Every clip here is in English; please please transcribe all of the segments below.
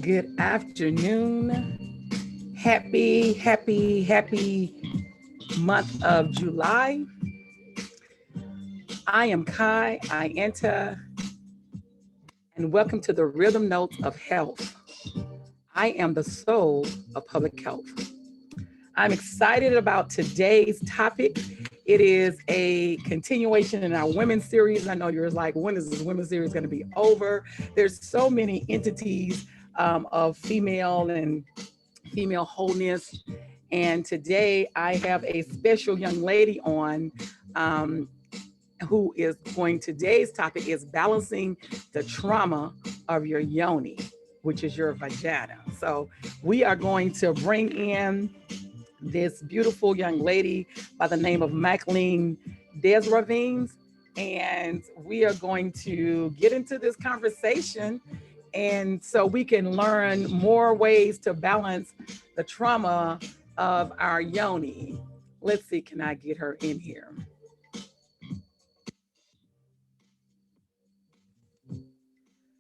Good afternoon. Happy month of July. I am Kai, I enter, and welcome to the Rhythm Notes of Health. I am the soul of public health. I'm excited about today's topic. It is a continuation in our women's series. I know you're like, when is this women's series going to be over? There's so many entities of female wholeness. And today I have a special young lady on um, who is going, today's topic is balancing the trauma of your yoni, which is your vagina. So we are going to bring in this beautiful young lady by the name of Maclean Desravines. And we are going to get into this conversation and so we can learn more ways to balance the trauma of our yoni. Let's see, can I get her in here?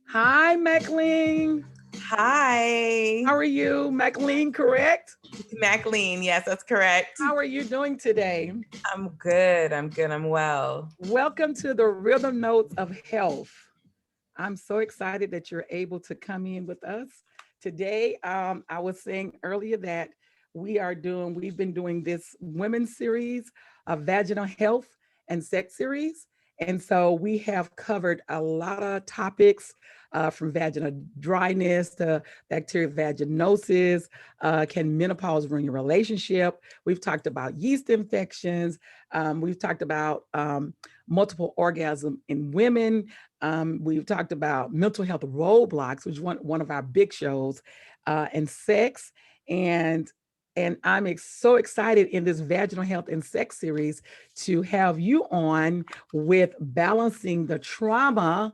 Hi, Maclean. Hi, How are you? Maclean, correct? Maclean. Yes, that's correct. How are you doing today? I'm good. I'm well. Welcome to the Rhythm Notes of Health. I'm so excited that you're able to come in with us today. I was saying earlier that we've been doing this women's series of vaginal health and sex series. And so we have covered a lot of topics from vaginal dryness to bacterial vaginosis. Can menopause ruin your relationship? We've talked about yeast infections. We've talked about multiple orgasm in women. We've talked about mental health roadblocks, which is one of our big shows, and sex. And I'm so excited in this vaginal health and sex series to have you on with balancing the trauma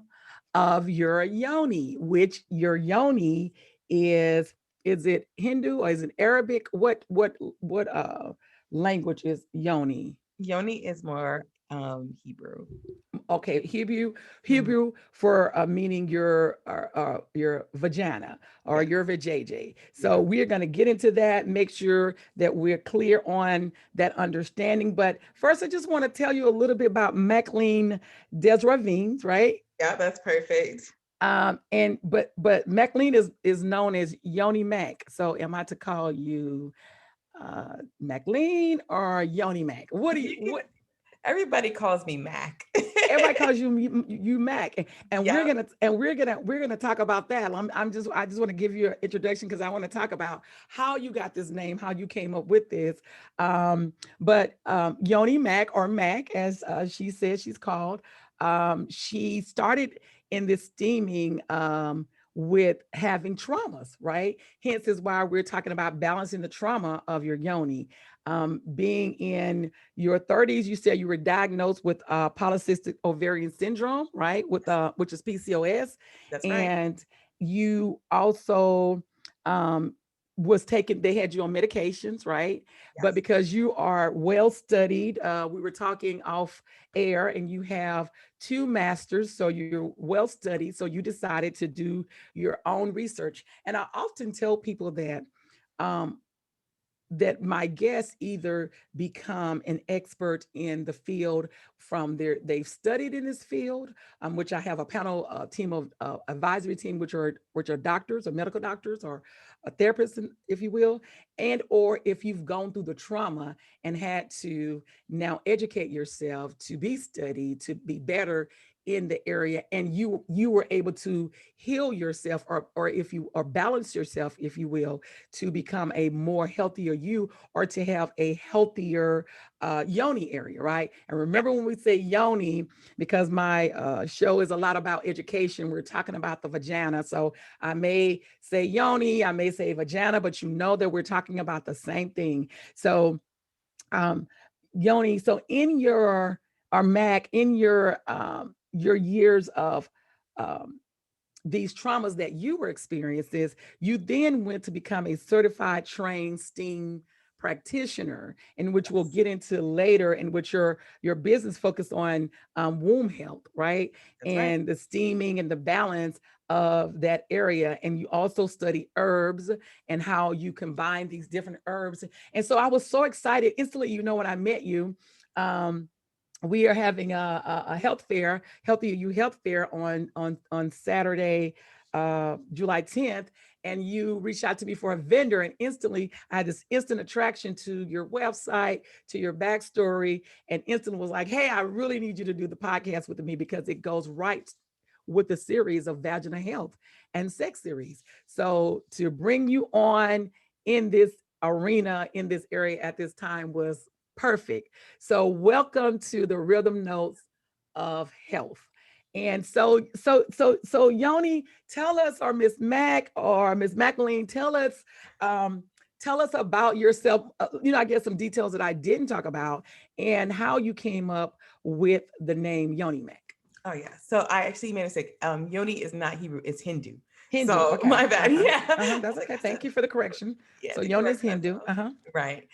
of your yoni, which your yoni is it Hindu or is it Arabic? What language is yoni? Yoni is more Hebrew. Okay, Hebrew, Mhm. Hebrew for meaning your vagina or Yeah, your vajayjay. So yeah. we're going to get into that, make sure that we're clear on that understanding. But first, I just want to tell you a little bit about Maclean Desravines, right? Yeah, that's perfect. But Maclean is known as Yoni Mac. So am I to call you Maclean or Yoni Mac? What do you You can, what everybody calls me Mac. Everybody calls you Mac, and we're Yep. gonna we're gonna talk about that. I just want to give you an introduction because I want to talk about how you got this name, how you came up with this. But Yoni Mac, or Mac as she says she's called, she started in this steaming with having traumas, right? Hence is why we're talking about balancing the trauma of your yoni. Being in your 30s, you said you were diagnosed with polycystic ovarian syndrome, right? With which is PCOS, That's right. and you also um, was taken. They had you on medications, right? But Yes. because you are well studied, we were talking off air, and you have two masters, so you're well studied. So you decided to do your own research, and I often tell people that. Um, that my guests either become an expert in the field from they've studied in this field, which I have a panel team of advisory team, which are doctors or medical doctors or a therapist, if you will, and or if you've gone through the trauma and had to now educate yourself to be studied, to be better in the area, and you were able to heal yourself, or if you or balance yourself, if you will, to become a more healthier you, or to have a healthier yoni area, right? And remember Yes. when we say yoni, because my show is a lot about education, we're talking about the vagina. So I may say yoni, I may say vagina, but you know that we're talking about the same thing. So um, Yoni, so in your or Mac, in your years of um, these traumas that you were experiencing, you then went to become a certified trained STEAM practitioner, in which we'll Yes. get into later, in which your business focused on womb health, right? That's right. And the steaming and the balance of that area. And you also study herbs and how you combine these different herbs. And so I was so excited instantly, when I met you. We are having a health fair, Healthy You Health Fair on Saturday, July 10th. And you reached out to me for a vendor, and instantly I had this instant attraction to your website, to your backstory, and instantly was like, hey, I really need you to do the podcast with me because it goes right with the series of vaginal health and sex series. So to bring you on in this arena, in this area at this time was perfect. So welcome to the Rhythm Notes of Health. And so Yoni, tell us, or Miss Mac or Miss Maclean, tell us about yourself. I guess some details that I didn't talk about, and how you came up with the name Yoni Mac. Oh yeah. So I actually made a mistake. Yoni is not Hebrew, it's Hindu. Hindu. So Okay. my bad. Yeah. That's okay. Thank you for the correction. Yeah, So to Yoni is correct Hindu. myself. Right.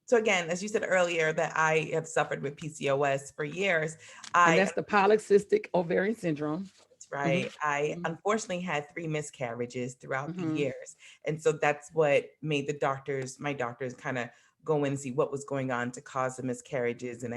So again, as you said earlier, that I have suffered with PCOS for years. And that's the polycystic ovarian syndrome. That's right. I Mhm. unfortunately had 3 miscarriages throughout the Mhm. years. And so that's what made my doctors kind of go in and see what was going on to cause the miscarriages. And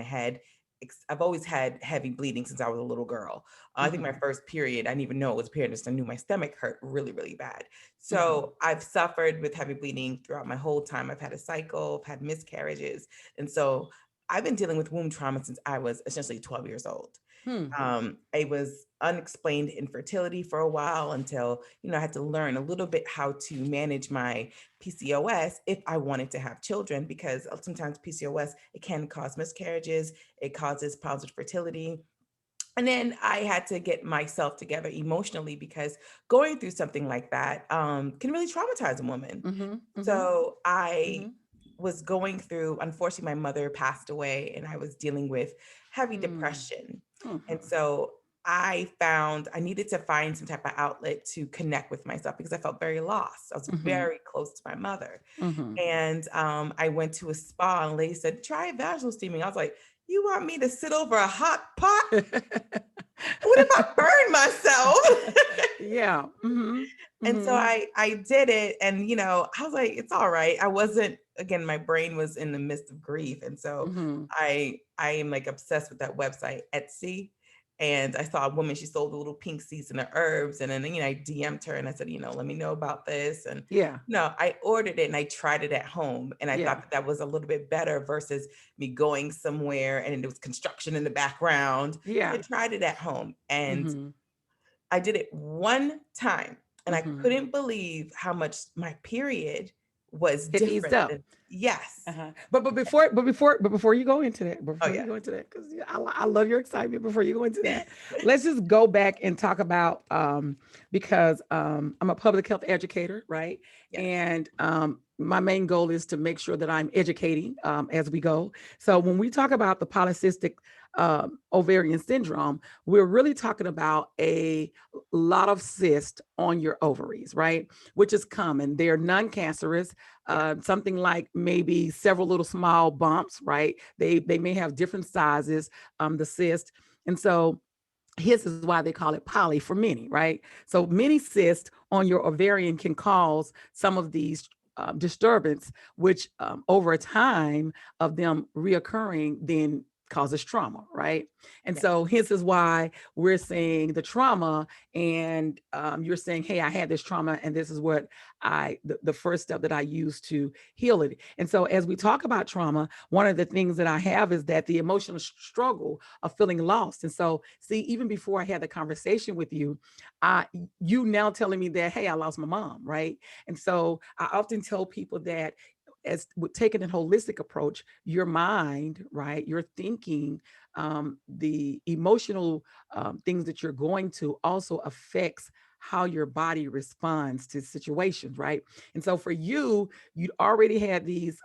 I've always had heavy bleeding since I was a little girl. I think my first period, I didn't even know it was a period. I just knew my stomach hurt really, really bad. So I've suffered with heavy bleeding throughout my whole time. I've had a cycle, I've had miscarriages. And so I've been dealing with womb trauma since I was essentially 12 years old. It was unexplained infertility for a while until, I had to learn a little bit how to manage my PCOS if I wanted to have children, because sometimes PCOS, it can cause miscarriages, it causes problems with fertility. And then I had to get myself together emotionally, because going through something like that can really traumatize a woman. So I was going through, unfortunately, my mother passed away, and I was dealing with heavy depression. And so I found I needed to find some type of outlet to connect with myself, because I felt very lost. I was very close to my mother. And I went to a spa, and the lady said, try vaginal steaming. I was like, you want me to sit over a hot pot? What if I burn myself? Yeah. And so I did it, and I was like, it's all right. I wasn't, again, my brain was in the midst of grief. And so I am like obsessed with that website, Etsy. And I saw a woman, she sold the little pink seeds and the herbs. And then, I DM'd her and I said, let me know about this. And, Yeah. I ordered it and I tried it at home. And I thought that was a little bit better versus me going somewhere and there was construction in the background. Yeah. I tried it at home, and I did it one time, and I couldn't believe how much my period was It eased different. up. Yes. But before you go into that, because I love your excitement. Before you go into that, let's just go back and talk about because I'm a public health educator, right? Yes. And my main goal is to make sure that I'm educating as we go. So when we talk about the polycystic ovarian syndrome, we're really talking about a lot of cysts on your ovaries, right? Which is common. They're non-cancerous. Something like maybe several little small bumps, right? They may have different sizes, the cyst. And so his is why they call it poly for many, right? So many cysts on your ovarian can cause some of these disturbance, which over a time of them reoccurring, then causes trauma, right? And so hence is why we're saying the trauma, and you're saying, hey, I had this trauma, and this is what the first step that I used to heal it. And so as we talk about trauma, one of the things that I have is that the emotional struggle of feeling lost. And so, see, even before I had the conversation with you, you now telling me that, hey, I lost my mom, right? And so I often tell people that as with taking a holistic approach, your mind, right, your thinking, the emotional things that you're going to also affects how your body responds to situations, right? And so for you, you'd already had these,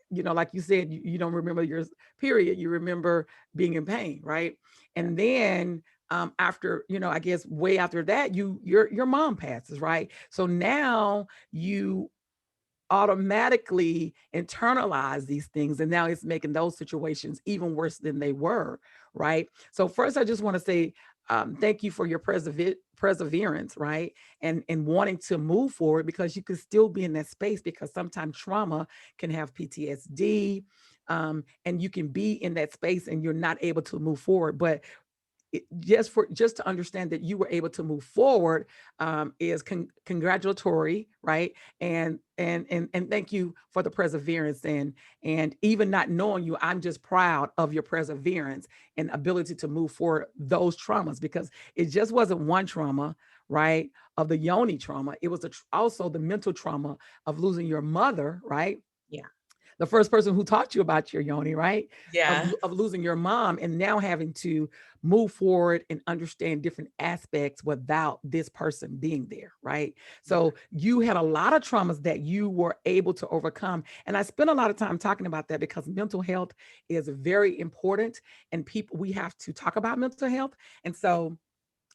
like you said, you don't remember your period, you remember being in pain, right? And then after, I guess way after that, your mom passes, right? So now you automatically internalize these things, and now it's making those situations even worse than they were, right? So first, I just want to say thank you for your perseverance, right? And wanting to move forward, because you could still be in that space, because sometimes trauma can have PTSD, and you can be in that space and you're not able to move forward. But just to understand that you were able to move forward, is congratulatory, right? And thank you for the perseverance, and even not knowing you, I'm just proud of your perseverance and ability to move forward those traumas, because it just wasn't one trauma, right? Of the Yoni trauma, it was also the mental trauma of losing your mother, right? Yeah. The first person who taught you about your Yoni, right? Yeah. Of losing your mom, and now having to move forward and understand different aspects without this person being there, right? So you had a lot of traumas that you were able to overcome. And I spent a lot of time talking about that, because mental health is very important, and people, we have to talk about mental health. And so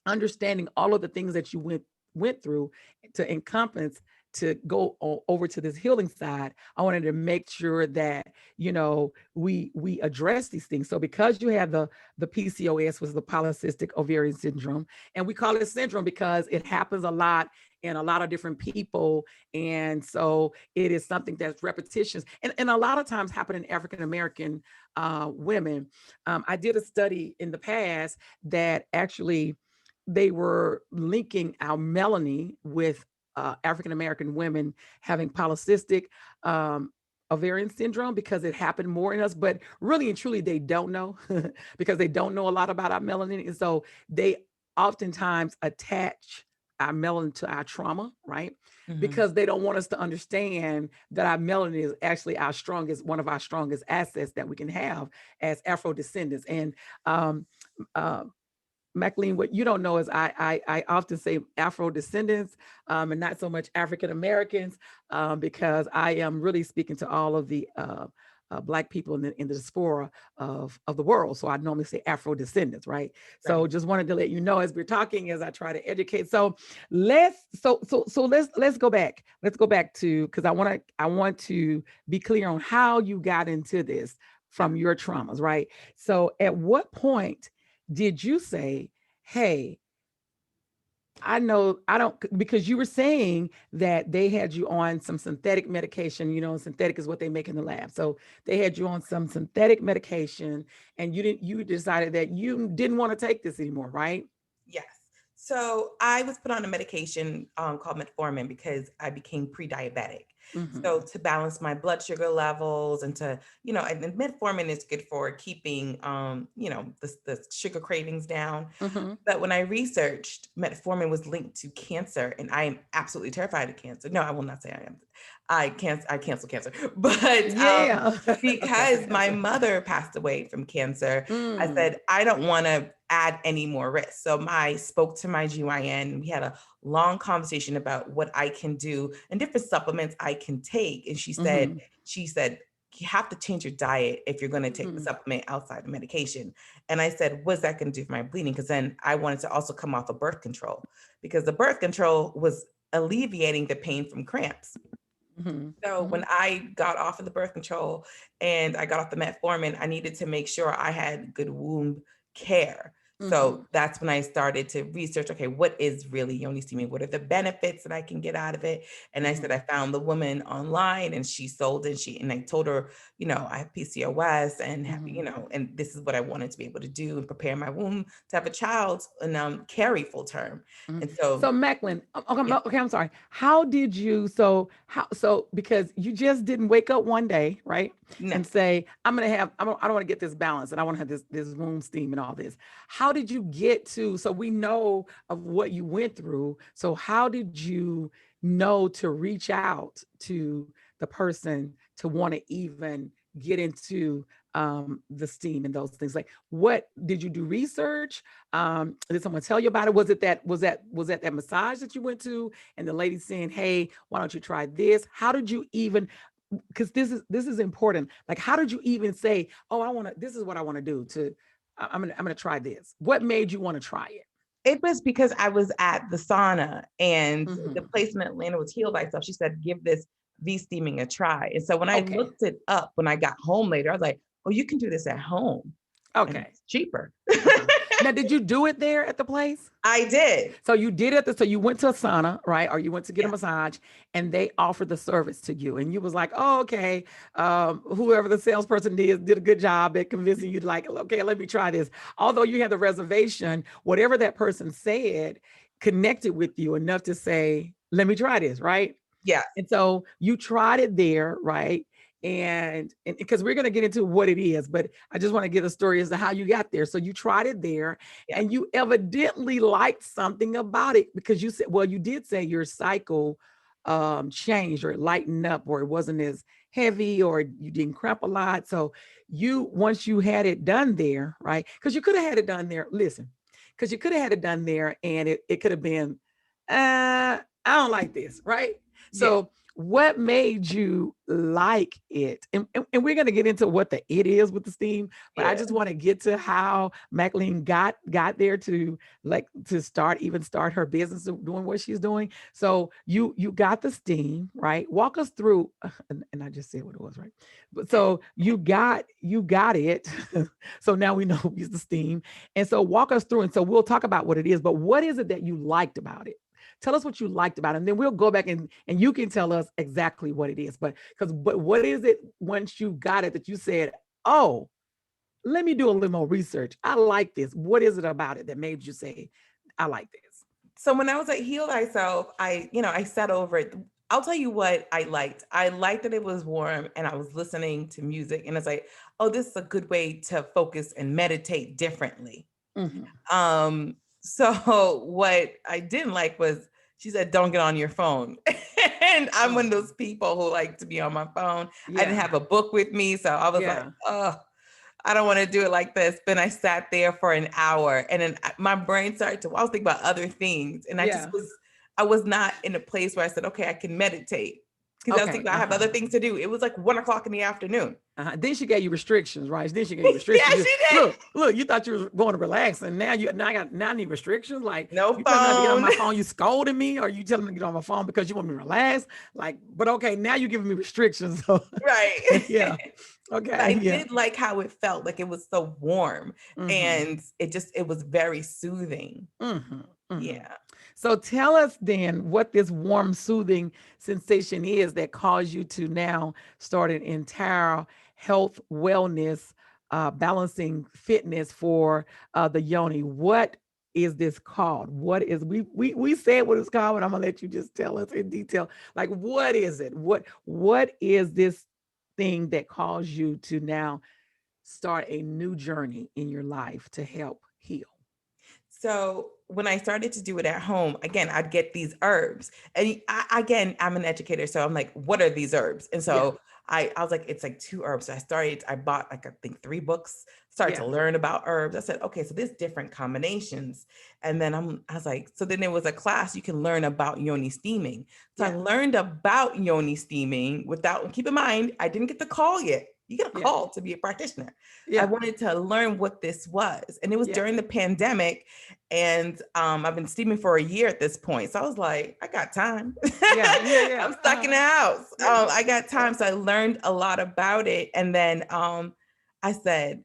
understanding all of the things that you went through to encompass, to go over to this healing side, I wanted to make sure that, we address these things. So because you had the PCOS, was the polycystic ovarian syndrome, and we call it syndrome because it happens a lot in a lot of different people. And so it is something that's repetitions, and a lot of times happen in African American women. I did a study in the past that actually they were linking our melanin with African American women having polycystic ovarian syndrome, because it happened more in us. But really and truly, they don't know because they don't know a lot about our melanin. And so they oftentimes attach our melanin to our trauma, right? Because they don't want us to understand that our melanin is actually one of our strongest assets that we can have as Afro descendants. And McLean, what you don't know is I often say Afro descendants, and not so much African Americans, because I am really speaking to all of the Black people in the diaspora of the world. So I normally say Afro descendants, right? So just wanted to let you know, as we're talking, as I try to educate. So let's go back. Let's go back to, because I want to be clear on how you got into this from your traumas, right? So at what point did you say, hey, I know I don't, because you were saying that they had you on some synthetic medication, synthetic is what they make in the lab. So they had you on some synthetic medication, and you decided that you didn't want to take this anymore, right? Yes. So I was put on a medication called metformin because I became pre-diabetic. So to balance my blood sugar levels and to, and metformin is good for keeping, the sugar cravings down. But when I researched, metformin was linked to cancer, and I am absolutely terrified of cancer. No, I will not say I am. I cancel cancer, but Yeah. because my mother passed away from cancer, I said, I don't want to add any more risk. So I spoke to my GYN. We had a long conversation about what I can do and different supplements I can take. And she said, you have to change your diet if you're going to take the supplement outside of medication. And I said, what's that going to do for my bleeding? Because then I wanted to also come off of birth control, because the birth control was alleviating the pain from cramps. So when I got off of the birth control and I got off the metformin, I needed to make sure I had good womb care. So that's when I started to research, okay, what is really Yoni steaming? What are the benefits that I can get out of it? And I said, I found the woman online and she sold it. And I told her, I have PCOS and, and this is what I wanted to be able to do and prepare my womb to have a child and carry full term. And So Macklin, okay, I'm sorry. How did you, because you just didn't wake up one day, right? No. And say, I don't want to get this balance and I want to have this womb steam and all this. How did you get to, so we know of what you went through. So how did you know to reach out to the person to want to even get into the steam and those things? Like, what did you do research? Did someone tell you about it? Was that massage that you went to and the lady saying, hey, why don't you try this? How did you even, because this is important. Like, how did you even say, oh, this is what I want to do, I'm gonna try this? What made you want to try it? It was because I was at the sauna and the place in Atlanta was Heal Thyself. She said, give this V-steaming a try. And so when I looked it up, when I got home later, I was like, oh, you can do this at home. Okay. And it's cheaper. Now, did you do it there at the place? I did. So you did it. So you went to a sauna, right? Or you went to get a Yeah. massage, and they offered the service to you, and you was like, "Oh, okay." Whoever the salesperson did a good job at convincing you, like, "Okay, let me try this." Although you had the reservation, whatever that person said connected with you enough to say, "Let me try this," right? Yeah. And so you tried it there, right? And because we're going to get into what it is, but I just want to get a story as to how you got there. So you tried it there, Yeah. and you evidently liked something about it, because you said, well, you did say your cycle changed, or it lightened up, or it wasn't as heavy, or you didn't cramp a lot. So you, once you had it done there, right? Because you could have had it done there. Listen, because you could have had it done there, and it could have been, I don't like this, right? Yeah. So what made you like it? And we're going to get into what the it is with the steam, but I Yeah. just want to get to how McLean got there to, like, to start her business doing what she's doing. So you got the steam, right? Walk us through, and I just said what it was, right? But so you got it. So now we know it's the steam. And so walk us through. And so we'll talk about what it is, but what is it that you liked about it? Tell us what you liked about it, and then we'll go back and you can tell us exactly what it is. But what is it, once you got it, that you said, "Oh, let me do a little more research. I like this." What is it about it that made you say, "I like this"? So when I was at Heal Thyself, I sat over it. I'll tell you what I liked. I liked that it was warm and I was listening to music, and it's like, oh, this is a good way to focus and meditate differently. Mhm. So what I didn't like was she said, don't get on your phone. And I'm one of Oh, those people who like to be on my phone. I didn't yeah, have a book with me. So I was like, yeah, oh, I don't want to do it like this. But I sat there for an hour and then my brain started to, I was thinking about other things. And yeah. I was not in a place where I said, okay, I can meditate. Because I was Okay. thinking, I have other things to do. It was like 1 o'clock in the afternoon. Then she gave you restrictions, right? Then she gave you Yeah, restrictions. she did. Look, you thought you were going to relax, and now I need restrictions. Like, No you telling me not to get on phone. my phone, you scolding me, or you telling me to get on my phone because you want me to relax? Like, but okay, now you're giving me restrictions. So Right. yeah, But okay, I yeah. did like how it felt, like it was so warm Mm-hmm. and it was very soothing. Mm-hmm. Mm-hmm. Yeah. So tell us then what this warm, soothing sensation is that caused you to now start an entire health, wellness, balancing fitness for the Yoni. What is this called? What is we said what it's called, but I'm gonna let you just tell us in detail. Like, what is it? What is this thing that caused you to now start a new journey in your life to help heal? So when I started to do it at home, again, I'd get these herbs. And again, I'm an educator. So I'm like, what are these herbs? And Yeah, so I was like, it's like 2 herbs. So I bought like, I think 3 books, started to yeah, learn about herbs. I said, okay, so there's different combinations. And then I was like, so then there was a class you can learn about Yoni steaming. So I yeah, learned about Yoni steaming without, keep in mind, I didn't get the call yet. You get a yeah, call to be a practitioner. I yeah, wanted to learn what this was. And it was yeah. during the pandemic. And I've been steaming for a year at this point. So I was like, I got time. Yeah, yeah, yeah. I'm stuck in the house. Yeah. I got Yeah. time. So I learned a lot about it. And then I said,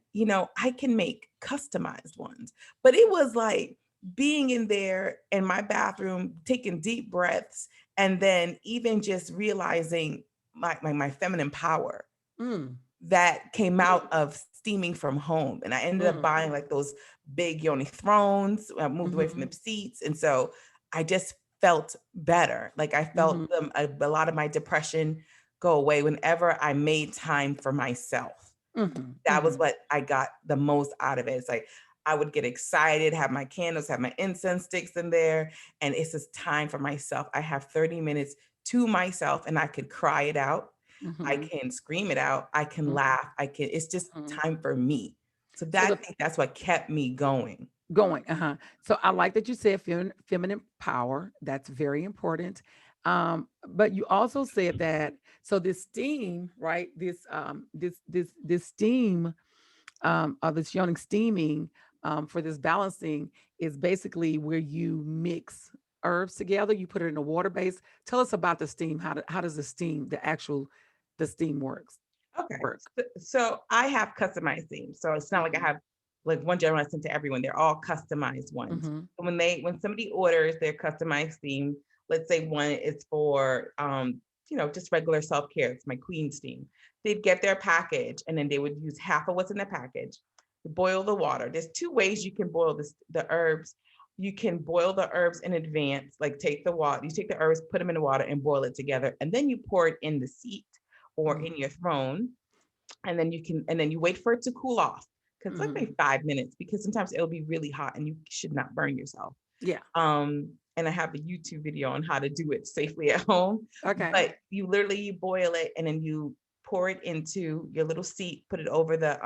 I can make customized ones. But it was like being in there in my bathroom, taking deep breaths, and then even just realizing my feminine power Mm, that came out of steaming from home. And I ended up mm, buying like those big Yoni thrones. I moved away from mhm, the seats. And so I just felt better. Like I mhm, felt a lot of my depression go away whenever I made time for myself. mhm, That was mhm. what I got the most out of it. It's like I would get excited, have my candles, have my incense sticks in there, and it's just time for myself. I have 30 minutes to myself and I could cry it out. I Mhm, can scream it out. I can mhm, laugh. It's just mhm. time for me. So So that the I think that's what kept me going. going, uh-huh. So I like that you said feminine power. That's very important. But you also said that, so this steam, right? This steam, this yoni steaming, for this balancing, is basically where you mix herbs together. You put it in a water base. Tell us about the steam. How does the steam, the steam works Okay. work? So I have customized themes. So it's not like I Mhm. have like one general I sent to everyone. They're all customized ones. Mm-hmm. So when somebody orders their customized steam, let's say one is for just regular self-care, it's my queen steam. They'd get their package and then they would use half of what's in the package, boil the water. There's two ways you can boil the herbs. You can boil the herbs in advance, like take the herbs, put them in the water and boil it together. And then you pour it in the seat or in your throne. And then you wait for it to cool off. Because it's like maybe 5 minutes, because sometimes it'll be really hot and you should not burn yourself. Yeah. And I have a YouTube video on how to do it safely at home. Okay. But you boil it and then you pour it into your little seat, put it over the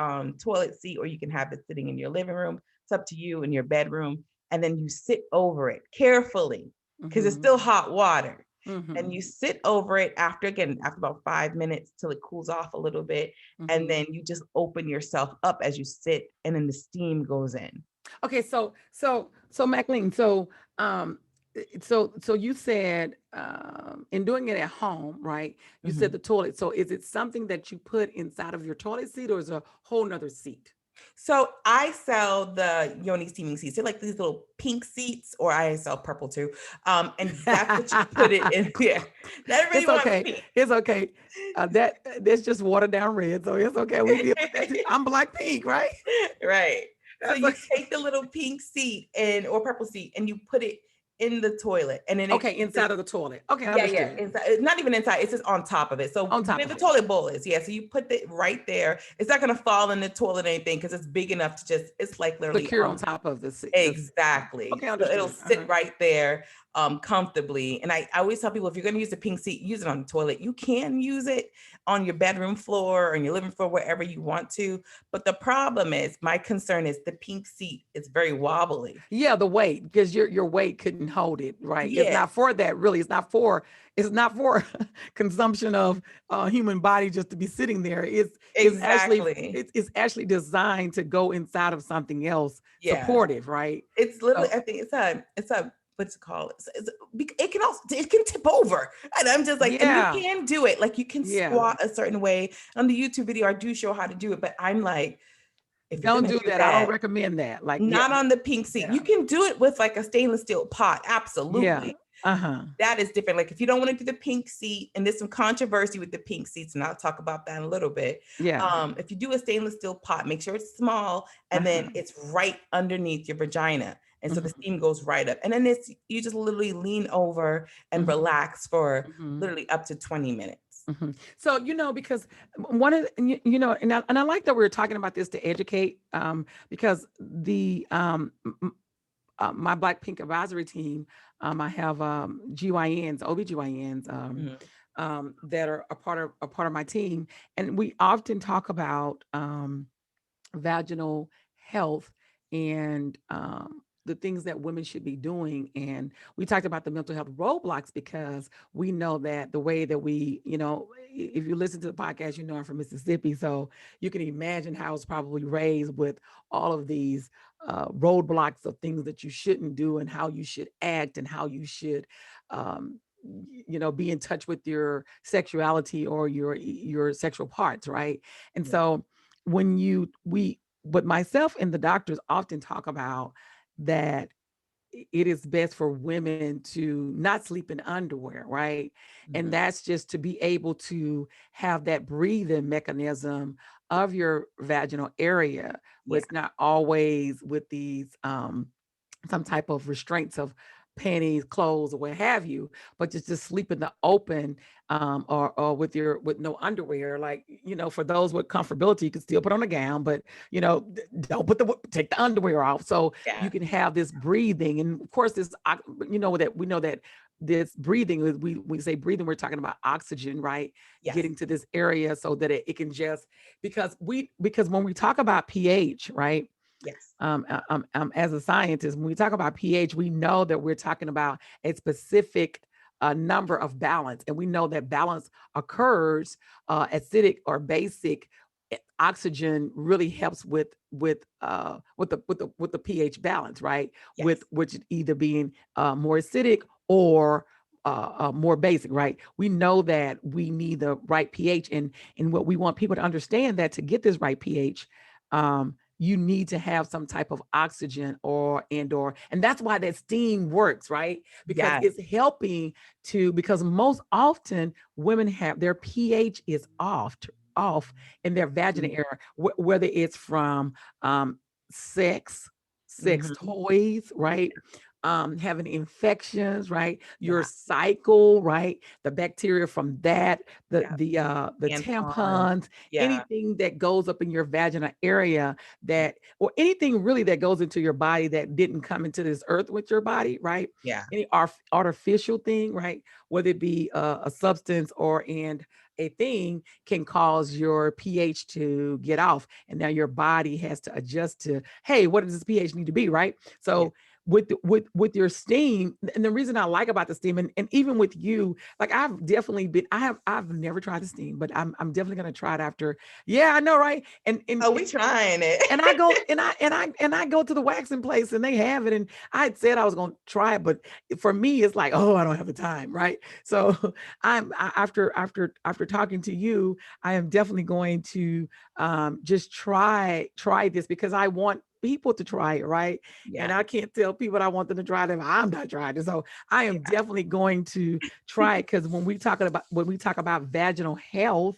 toilet seat, or you can have it sitting in your living room. It's up to you, in your bedroom. And then you sit over it carefully, because it's still hot water. And you sit over it after about 5 minutes till it cools off a little bit. And then you just open yourself up as you sit, and then the steam goes in. Okay. So Maclean, so you said, in doing it at home, right? You said the toilet. So is it something that you put inside of your toilet seat, or is it a whole nother seat? So I sell the Yoni steaming seats. They're like these little pink seats, or I sell purple too. And that's what you put it in. Yeah, that really it's okay. Pink. It's okay. That's just watered down red, so it's okay. We deal with that. I'm black pink, right? Right. So you take the little pink seat or purple seat, and you put it in the toilet, and then inside of the toilet. Okay, yeah, inside. It's not even inside, it's just on top of it. So where the toilet bowl is, so you put it right there. It's not gonna fall in the toilet or anything, because it's big enough to it's like literally secure on top of the seat. Exactly. Okay, so it'll sit right there comfortably. And I always tell people, if you're gonna use the pink seat, use it on the toilet. You can use it on your bedroom floor or in your living floor, wherever you want to. But the problem is, my concern is the pink seat is very wobbly. Yeah, the weight, because your weight couldn't hold it, right? Yeah. It's not for that, really. It's not for consumption of human body just to be sitting there. It's actually designed to go inside of something else supportive, right? It's literally, I think it's a what's it called? It can tip over. And I'm just like, and you can do it. Like, you can squat a certain way. On the YouTube video, I do show how to do it, but I'm like, if don't do that, I don't recommend that. Like, not on the pink seat. You can do it with like a stainless steel pot. Absolutely. That is different. Like, if you don't want to do the pink seat, and there's some controversy with the pink seats, and I'll talk about that in a little bit. If you do a stainless steel pot, make sure it's small, and then it's right underneath your vagina. And so the steam goes right up. And then you just literally lean over and relax for literally up to 20 minutes. So, because one of the, and I like that we were talking about this to educate, because the my Black Pink advisory team, I have GYNs, OBGYNs that are a part of my team, and we often talk about vaginal health and the things that women should be doing. And we talked about the mental health roadblocks, because we know that the way that we, if you listen to the podcast, I'm from Mississippi. So you can imagine how I was probably raised with all of these roadblocks of things that you shouldn't do, and how you should act, and how you should, be in touch with your sexuality or your sexual parts. Right. And so but myself and the doctors often talk about that it is best for women to not sleep in underwear, right? And that's just to be able to have that breathing mechanism of your vaginal area, where it's not always with these some type of restraints of panties, clothes, or what have you, but just sleep in the open, or with no underwear. Like, for those with comfortability, you can still put on a gown, but don't take the underwear off, so you can have this breathing. And of course, this, we know that this breathing, we say breathing, we're talking about oxygen, right? Getting to this area so that it can just, because when we talk about pH, right? Yes. As a scientist, when we talk about pH, we know that we're talking about a specific number of balance, and we know that balance occurs, acidic or basic. Oxygen really helps with the pH balance, right? With which either being more acidic or more basic, right? We know that we need the right pH, and what we want people to understand, that to get this right pH, you need to have some type of oxygen and that's why that steam works, right? Because Yes. it's helping because most often women have their pH is off in their vaginal Mhm. area, whether it's from um, sex, sex Mhm. toys, right? Having infections, right? Your Yeah. cycle, right? The bacteria from that, Yeah. the Tampons. tampons, Yeah. anything that goes up in your vaginal area or anything really that goes into your body that didn't come into this earth with your body, right? Yeah. Any artificial thing, right? Whether it be a substance or and a thing can cause your pH to get off. And now your body has to adjust to, hey, what does this pH need to be, right? Yeah. So with your steam, and the reason I like about the steam, and even with you, like I've definitely been, I've never tried the steam, but I'm definitely gonna try it after. Yeah, I know, right? Oh, we trying it. And I go and I go to the waxing place and they have it. And I had said I was going to try it, but for me, it's like, oh, I don't have the time, right? So after talking to you, I am definitely going to just try this because I want people to try it, right? Yeah. And I can't tell people I want them to try it if I'm not trying it. So I am Yeah. definitely going to try it because when we talk about vaginal health,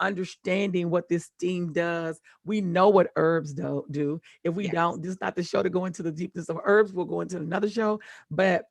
understanding what this steam does, we know what herbs do. If we Yes. don't, this is not the show to go into the deepness of herbs. We'll go into another show. But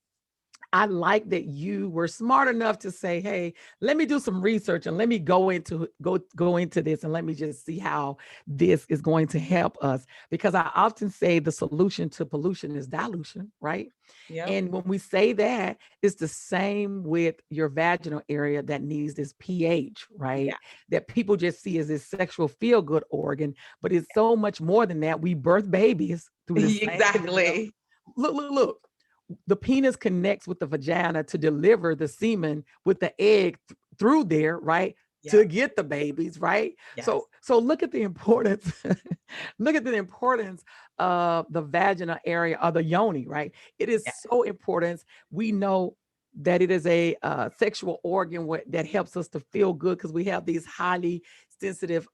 I like that you were smart enough to say, "Hey, let me do some research and let me go into this and let me just see how this is going to help us." Because I often say the solution to pollution is dilution, right? Yep. And when we say that, it's the same with your vaginal area that needs this pH, Yeah. right? That people just see as this sexual feel good organ, but it's so much more than that. We birth babies through the same canal. Exactly. Look. The penis connects with the vagina to deliver the semen with the egg through there, right? To Yep. get the babies, right? Yes. So look at the importance. Look at the importance of the vaginal area or the yoni, right? It is Yeah. so important. We know that it is a sexual organ that helps us to feel good because we have these highly sensitive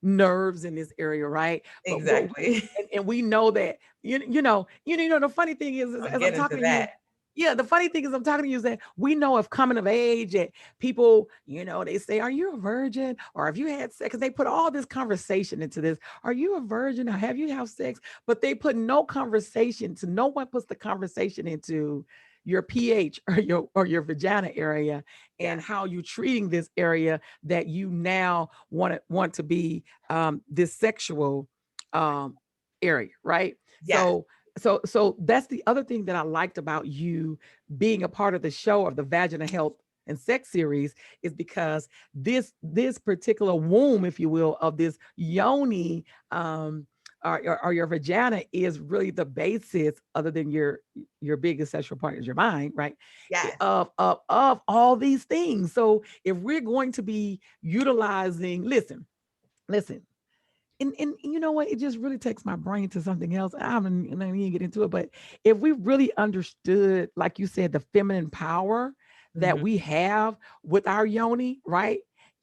nerves in this area, right? But what Exactly. and we know that the funny thing is I'm as I'm getting talking to to you, that. yeah, the funny thing is I'm talking to you is that we know of coming of age that people, they say, are you a virgin? Or have you had sex? Because they put all this conversation into this. Are you a virgin? Or have you had sex? But they put no conversation to no one puts the conversation into your pH or your vagina area and Yes. how you're treating this area that you now want to be this sexual um area, right? Yes. So that's the other thing that I liked about you being a part of the show of the Vaginal Health and Sex series is because this particular womb, if you will, of this yoni or your vagina is really the basis, other than your biggest sexual part is your mind, right? Yes. Of all these things. So if we're going to be utilizing, listen, and you know what? It just really takes my brain to something else. I'm not even get into it, but if we really understood, like you said, the feminine power that Mhm. we have with our yoni, right?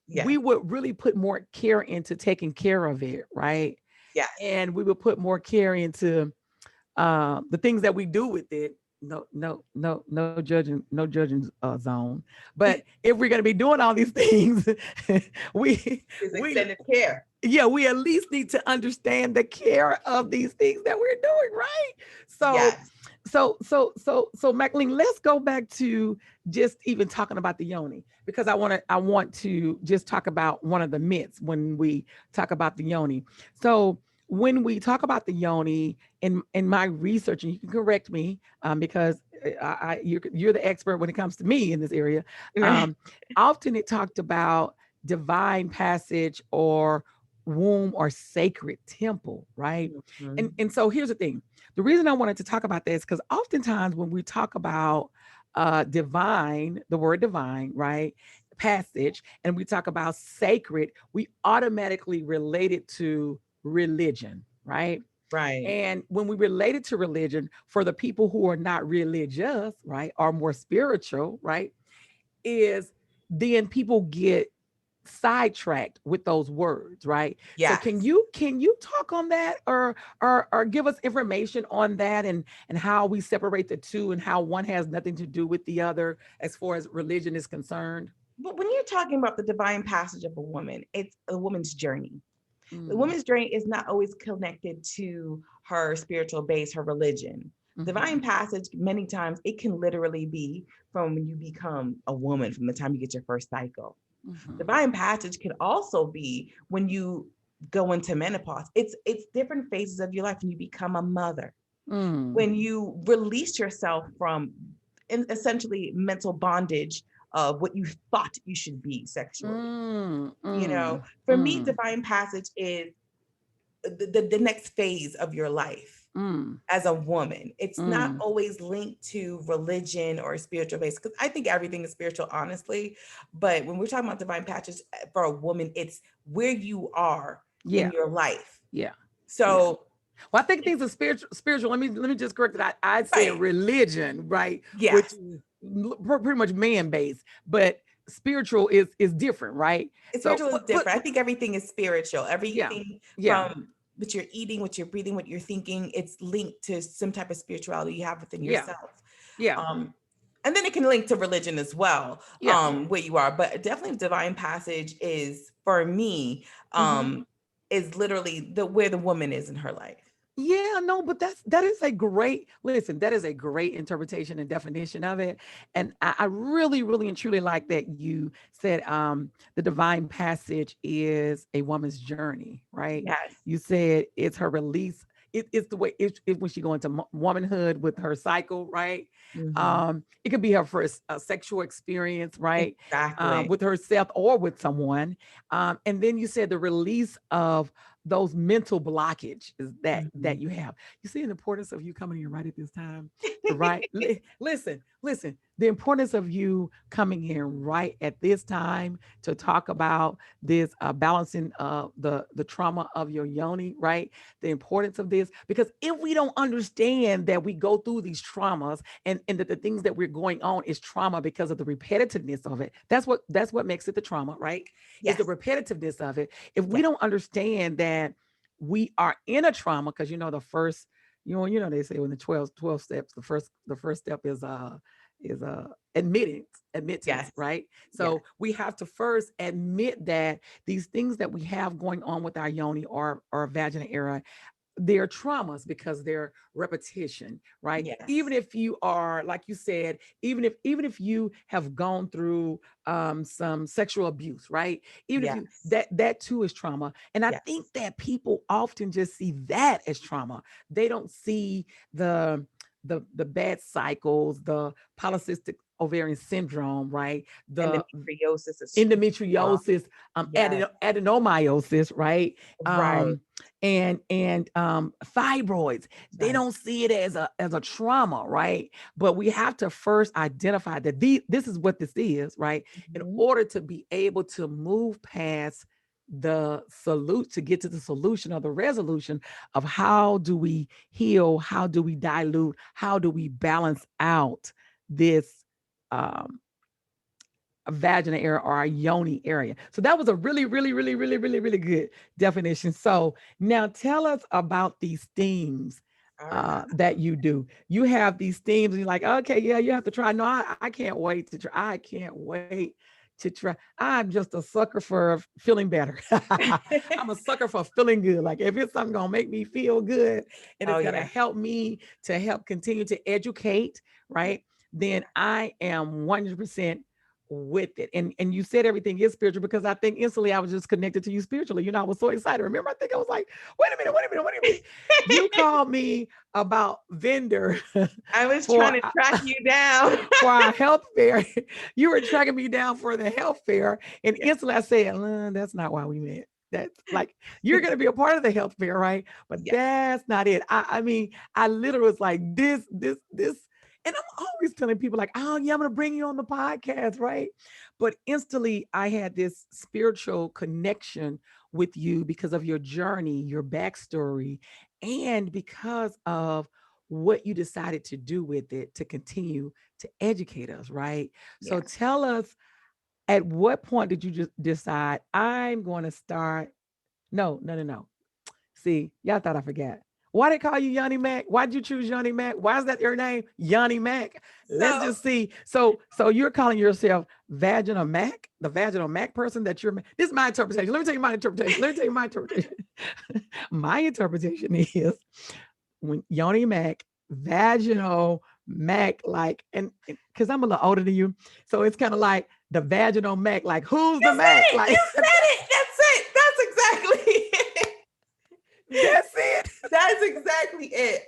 Yes. We would really put more care into taking care of it, right? Yes. And we would put more care into the things that we do with it. No judging, no judging zone. But if we're going to be doing all these things, we Is we extended care. yeah, we at least need to understand the care of these things that we're doing, right? So, Yes. Maclean, let's go back to just even talking about the yoni because I want to just talk about one of the myths when we talk about the yoni. So when we talk about the yoni in my research, and you can correct me because you're the expert when it comes to me in this area. Right. Um, Often it talked about divine passage or womb or sacred temple, right? And Mhm. and so here's the thing. The reason I wanted to talk about this because oftentimes when we talk about divine, the word divine, right? Passage, and we talk about sacred, we automatically relate it to religion, right? Right. And when we relate it to religion, for the people who are not religious, right, are more spiritual, right, is then people get sidetracked with those words, right? So Yes. can you talk on that, or give us information on that, and how we separate the two and how one has nothing to do with the other as far as religion is concerned? But when you're talking about the divine passage of a woman, it's a woman's journey. The Mm, woman's journey is not always connected to her spiritual base, her religion. Divine mhm, passage, many times, it can literally be from when you become a woman, from the time you get your first cycle. mhm, Divine passage can also be when you go into menopause. It's different phases of your life when you become a mother, mm, when you release yourself from essentially mental bondage of what you thought you should be sexually. mm, You know, mm, for me, mm, divine passage is the next phase of your life mm, as a woman. It's not mm. always linked to religion or spiritual base, because I think everything is spiritual, honestly. But when we're talking about divine passage for a woman, it's where you are in Yeah, your life. yeah, yeah. So, Well, I think things are spiritual. Let me just correct that. I said right. religion, right? Which Yes. is pretty much man based, but spiritual is different, right? So, Spiritual is different. I think everything is spiritual. yeah, Everything yeah, from what you're eating, what you're breathing, what you're thinking, it's linked to some type of spirituality you have within yeah, yourself. yeah, Um, and then it can link to religion as well, yeah. where you are. But definitely divine passage is for me, Hmm. is literally the where the woman is in her life. Yeah, no, but that is a great listen. That is a great interpretation and definition of it, and I really, really, and truly like that you said the divine passage is a woman's journey, right? Yes. You said it's her release. It's the way it when she go into womanhood with her cycle, right? Hmm. It could be her first sexual experience, right, Exactly. with herself or with someone, and then you said the release of those mental blockages that Mhm. you have. You see the importance of you coming here right at this time to write. Listen. The importance of you coming here right at this time to talk about this balancing the trauma of your yoni, right? The importance of this, because if we don't understand that we go through these traumas and that the things that we're going on is trauma because of the repetitiveness of it. That's what makes it the trauma, right? Is the Yes. repetitiveness of it. If we Yes. don't understand that we are in a trauma, because the first, they say when the 12 steps, the first step is admittance, Yes. right? Yes. So we have to first admit that these things that we have going on with our yoni or vagina area, they're traumas because they're repetition, right? Even Yes. if you are, like you said, even if you have gone through some sexual abuse, right? Even if you Yes. that too is trauma. And I think Yes. that people often just see that as trauma. They don't see the bad cycles, the polycystic ovarian syndrome, right? The Endometriosis is trauma. endometriosis, Yes. adenomyosis, right? Right. Um, and fibroids. They Right. don't see it as a trauma, right? But we have to first identify that this is what this is, right? In Mhm. order to be able to move past the salute to get to the solution or the resolution of how do we heal, how do we dilute, how do we balance out this um vagina area or our yoni area. So that was a really, really, really, really, really, really good definition. So now tell us about these themes All right. that you do. You have these themes and you're like, okay, yeah, you have to try. No, I can't wait to try. I can't wait to try. I'm just a sucker for feeling better. I'm a sucker for feeling good. Like if it's something gonna make me feel good and Oh it's gonna yeah. help me to help continue to educate, Yeah. right? Then I am 100% with it. And you said everything is spiritual because I think instantly I was just connected to you spiritually. I was so excited. Remember, I think I was like, wait a minute. You called me about vendor I was trying for to track you down. for our health fair. You were tracking me down for the health fair. And Yeah. instantly I said, that's not why we met. That's like, you're going to be a part of the health fair, right? But Yeah. that's not it. I mean, I literally was like, this. And I'm always telling people, like, oh, yeah, I'm going to bring you on the podcast, right? But instantly I had this spiritual connection with you because of your journey, your backstory, and because of what you decided to do with it to continue to educate us, right? So Yeah. tell us At what point did you just decide I'm going to start? No, no, no, no. See, y'all thought I forgot. Why they call you Yoni Mac? Why did you choose Yoni Mac? Why is that your name? Yoni Mac. Let's So just see. So you're calling yourself Vaginal Mac, the Vaginal Mac person that you're. This is my interpretation. Let me tell you my interpretation. Let me tell you my interpretation. My interpretation is when Yoni Mac, Vaginal Mac, like, and because I'm a little older than you, so it's kind of like the Vaginal Mac, like who's the Mac? it. Like You said it. That's it. That's exactly it. that's it. That's exactly it.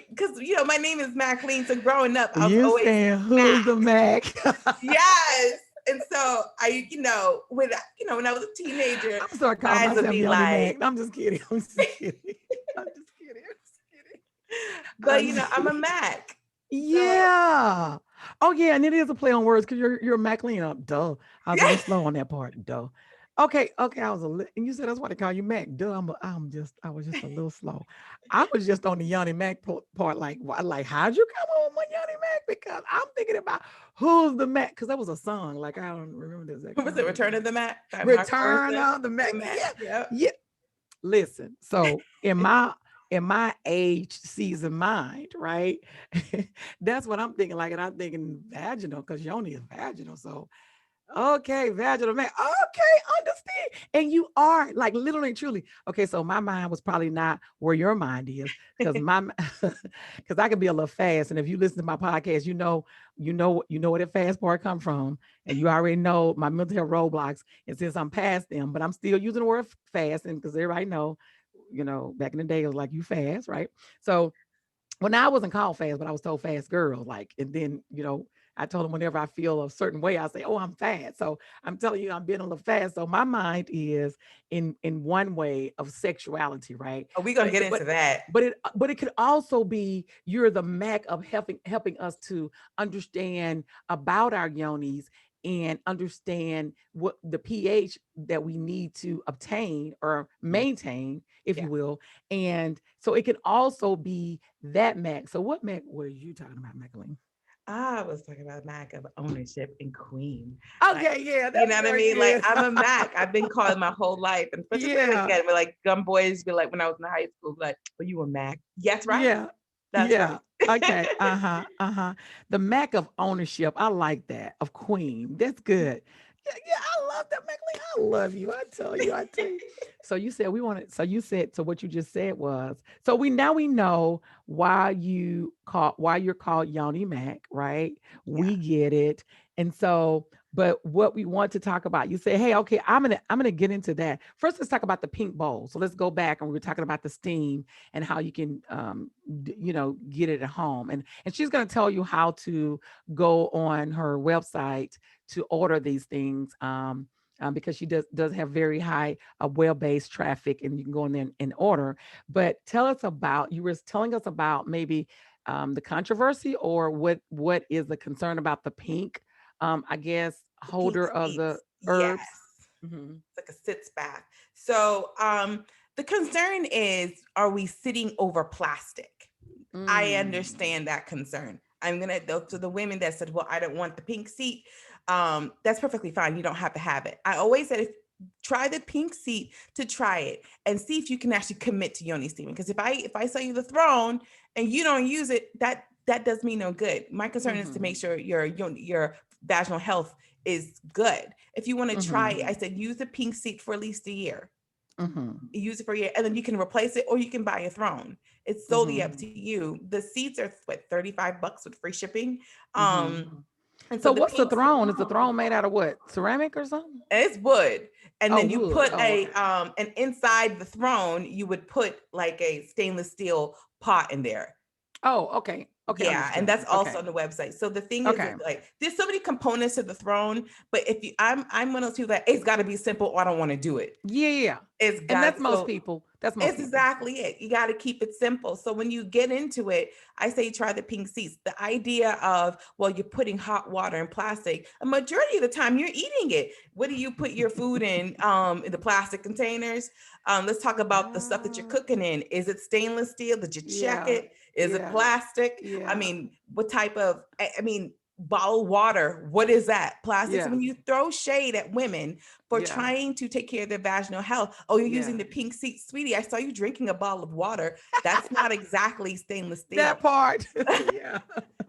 Because my name is Maclean, so growing up, I was You always saying Mac. who's the Mac? Yes. And so when I was a teenager, I'm start calling guys would myself be Yoni like, Mac. I'm just kidding. I'm just kidding. I'm just kidding. I'm just kidding. but I'm just I'm a kidding. Mac. Yeah. Oh yeah, and it is a play on words because you're Maclean up. Duh. I was a little Yeah. slow on that part. Duh. Okay. I was and you said that's why they call you Mac. Duh. I was just a little slow. I was just on the Yanni Mac part. Like, how'd you come on my Yanni Mac? Because I'm thinking about who's the Mac. Because that was a song. Like, I don't remember the exact Was it song. Return of the Mac? Return of the Mac. The Mac. Yeah. Yeah. Yeah. Listen. So in my age season mind, right? That's what I'm thinking. Like, and I'm thinking vaginal because Yoni is vaginal. So okay, vaginal man. Okay, understand. And you are like literally, truly. Okay, so my mind was probably not where your mind is because because I can be a little fast. And if you listen to my podcast, you know where the fast part come from, and you already know my mental health roadblocks. And since I'm past them, but I'm still using the word fast, and because everybody know, back in the day it was like you fast, right? So well, now I wasn't called fast, but I was told fast girl. Like, and then, I told them whenever I feel a certain way, I say, oh, I'm fast. So I'm telling you, I'm being a little fast. So my mind is in one way of sexuality, right? Oh, we're gonna But get into that. but it could also be you're the Mac of helping us to understand about our yonis and understand what the pH that we need to obtain or maintain, if Yeah. you will. And so it can also be that Mac. So what Mac were you talking about, Macaline? I was talking about Mac of ownership and queen. Like, Okay, yeah, you that's know what I very mean? Like good. I'm a Mac. I've been called my whole life. And especially Yeah, again, with like gum boys be like when I was in high school, like, well, you a Mac. Yes, right. yeah, That's yeah. right. Okay, The Mac of ownership. I like that. Of queen. That's good. Yeah, yeah, I love that, Macaline. I love you. I tell you. So you said we wanted. So you said. So what you just said was. So we know why you're called Yoni Mac, right? Yeah. We get it. And so, but what we want to talk about, you say, hey, okay, I'm gonna get into that. First, let's talk about the pink bowl. So let's go back and we're talking about the steam and how you can get it at home. And she's gonna tell you how to go on her website to order these things. Because she does have very high web-based traffic, and you can go in there and order. But tell us about you were telling us about maybe the controversy or what is the concern about the pink, I guess, The pink holder of the seats. Yes. herbs. Mhm. It's like a sitz bath. So the concern is, are we sitting over plastic? I Mm. understand that concern. I'm gonna to the women that said, well, I don't want the pink seat. That's perfectly fine. You don't have to have it. I always said, try the pink seat to try it and see if you can actually commit to Yoni steaming. Because if I sell you the throne and you don't use it, that does me no good. My concern is to make Mhm. sure your vaginal health is good. If you want to try it, I Mhm. said use the pink seat for at least a year. Mhm. Use it for a year, and then you can replace it or you can buy a throne. It's solely up Mhm. to you. The seats are what, $35 with free shipping. Mhm. And so So the what's the pink throne? Is the throne made out of what? Ceramic or something? it's wood. And Oh, then you wood. put Oh, okay. and inside the throne, you would put like a stainless steel pot in there. Oh, okay. Okay, Yeah, and understood. that's also Okay. on the website. So the thing is, Okay. like there's so many components to the throne, but if you I'm one of those people that it's got to be simple or I don't want to do it. Yeah, yeah. It's And got that's most so people. That's most it's people. exactly it. You got to keep it simple. So when you get into it, I say try the pink seats. The idea of, well, you're putting hot water in plastic. A majority of the time you're eating it. What do you put your food in the plastic containers? Let's talk about the stuff that you're Ah, cooking in. Is it stainless steel? Did you check yeah. it? Is it Yeah. plastic? I Yeah. mean, what type of, I mean, bottled water, what is that? Plastics. Yeah. When you throw shade at women for Yeah. trying to take care of their vaginal health, oh, you're using Yeah. the pink seat, sweetie. I saw you drinking a bottle of water. That's not exactly stainless steel. That part. Yeah.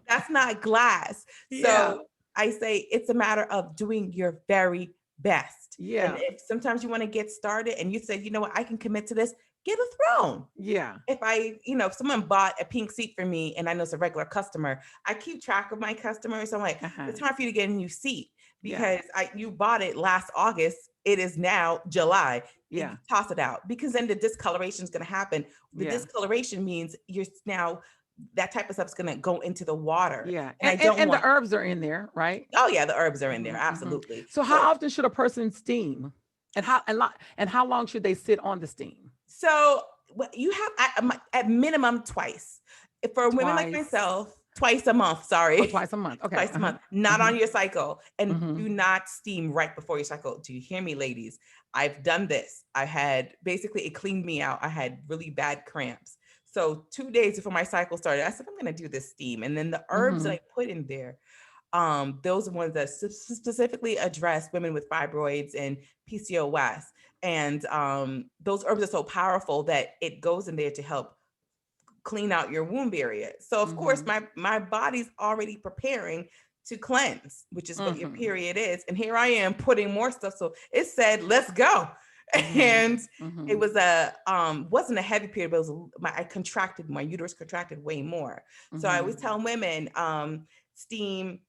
That's not glass. Yeah. So I say it's a matter of doing your very best. And Yeah. if sometimes you want to get started and you say, you know what, I can commit to this, get a throne. Yeah. If if someone bought a pink seat for me and I know it's a regular customer, I keep track of my customers. So I'm like, Uh-huh. it's time for you to get a new seat Yeah. because you bought it last August. It is now July. Yeah. Toss it out because then the discoloration is going to happen. The Yeah. discoloration means you're now that type of stuff is going to go into the water. Yeah. And I And, don't the want, herbs are in there, right? oh yeah, the herbs are in there. Mhm, mhm. Absolutely. So how often should a person steam? And how long should they sit on the steam? So you have at minimum twice. For women like Twice. myself, twice a month. Sorry. Oh, twice a month. Okay. Twice a month, not on your cycle. And Mhm. do not steam right before your cycle. Do you hear me, ladies? I've done this. I had basically, it cleaned me out. I had really bad cramps. So 2 days before my cycle started, I said, I'm going to do this steam. And then the herbs that I put in there, those are ones that specifically address women with fibroids and PCOS. And those herbs are so powerful that it goes in there to help clean out your womb area. So of course, my body's already preparing to cleanse, which is what your period is. And here I am putting more stuff. So it said, let's go. And it was wasn't a heavy period, but it was I contracted, my uterus contracted way more. So I always tell women, steam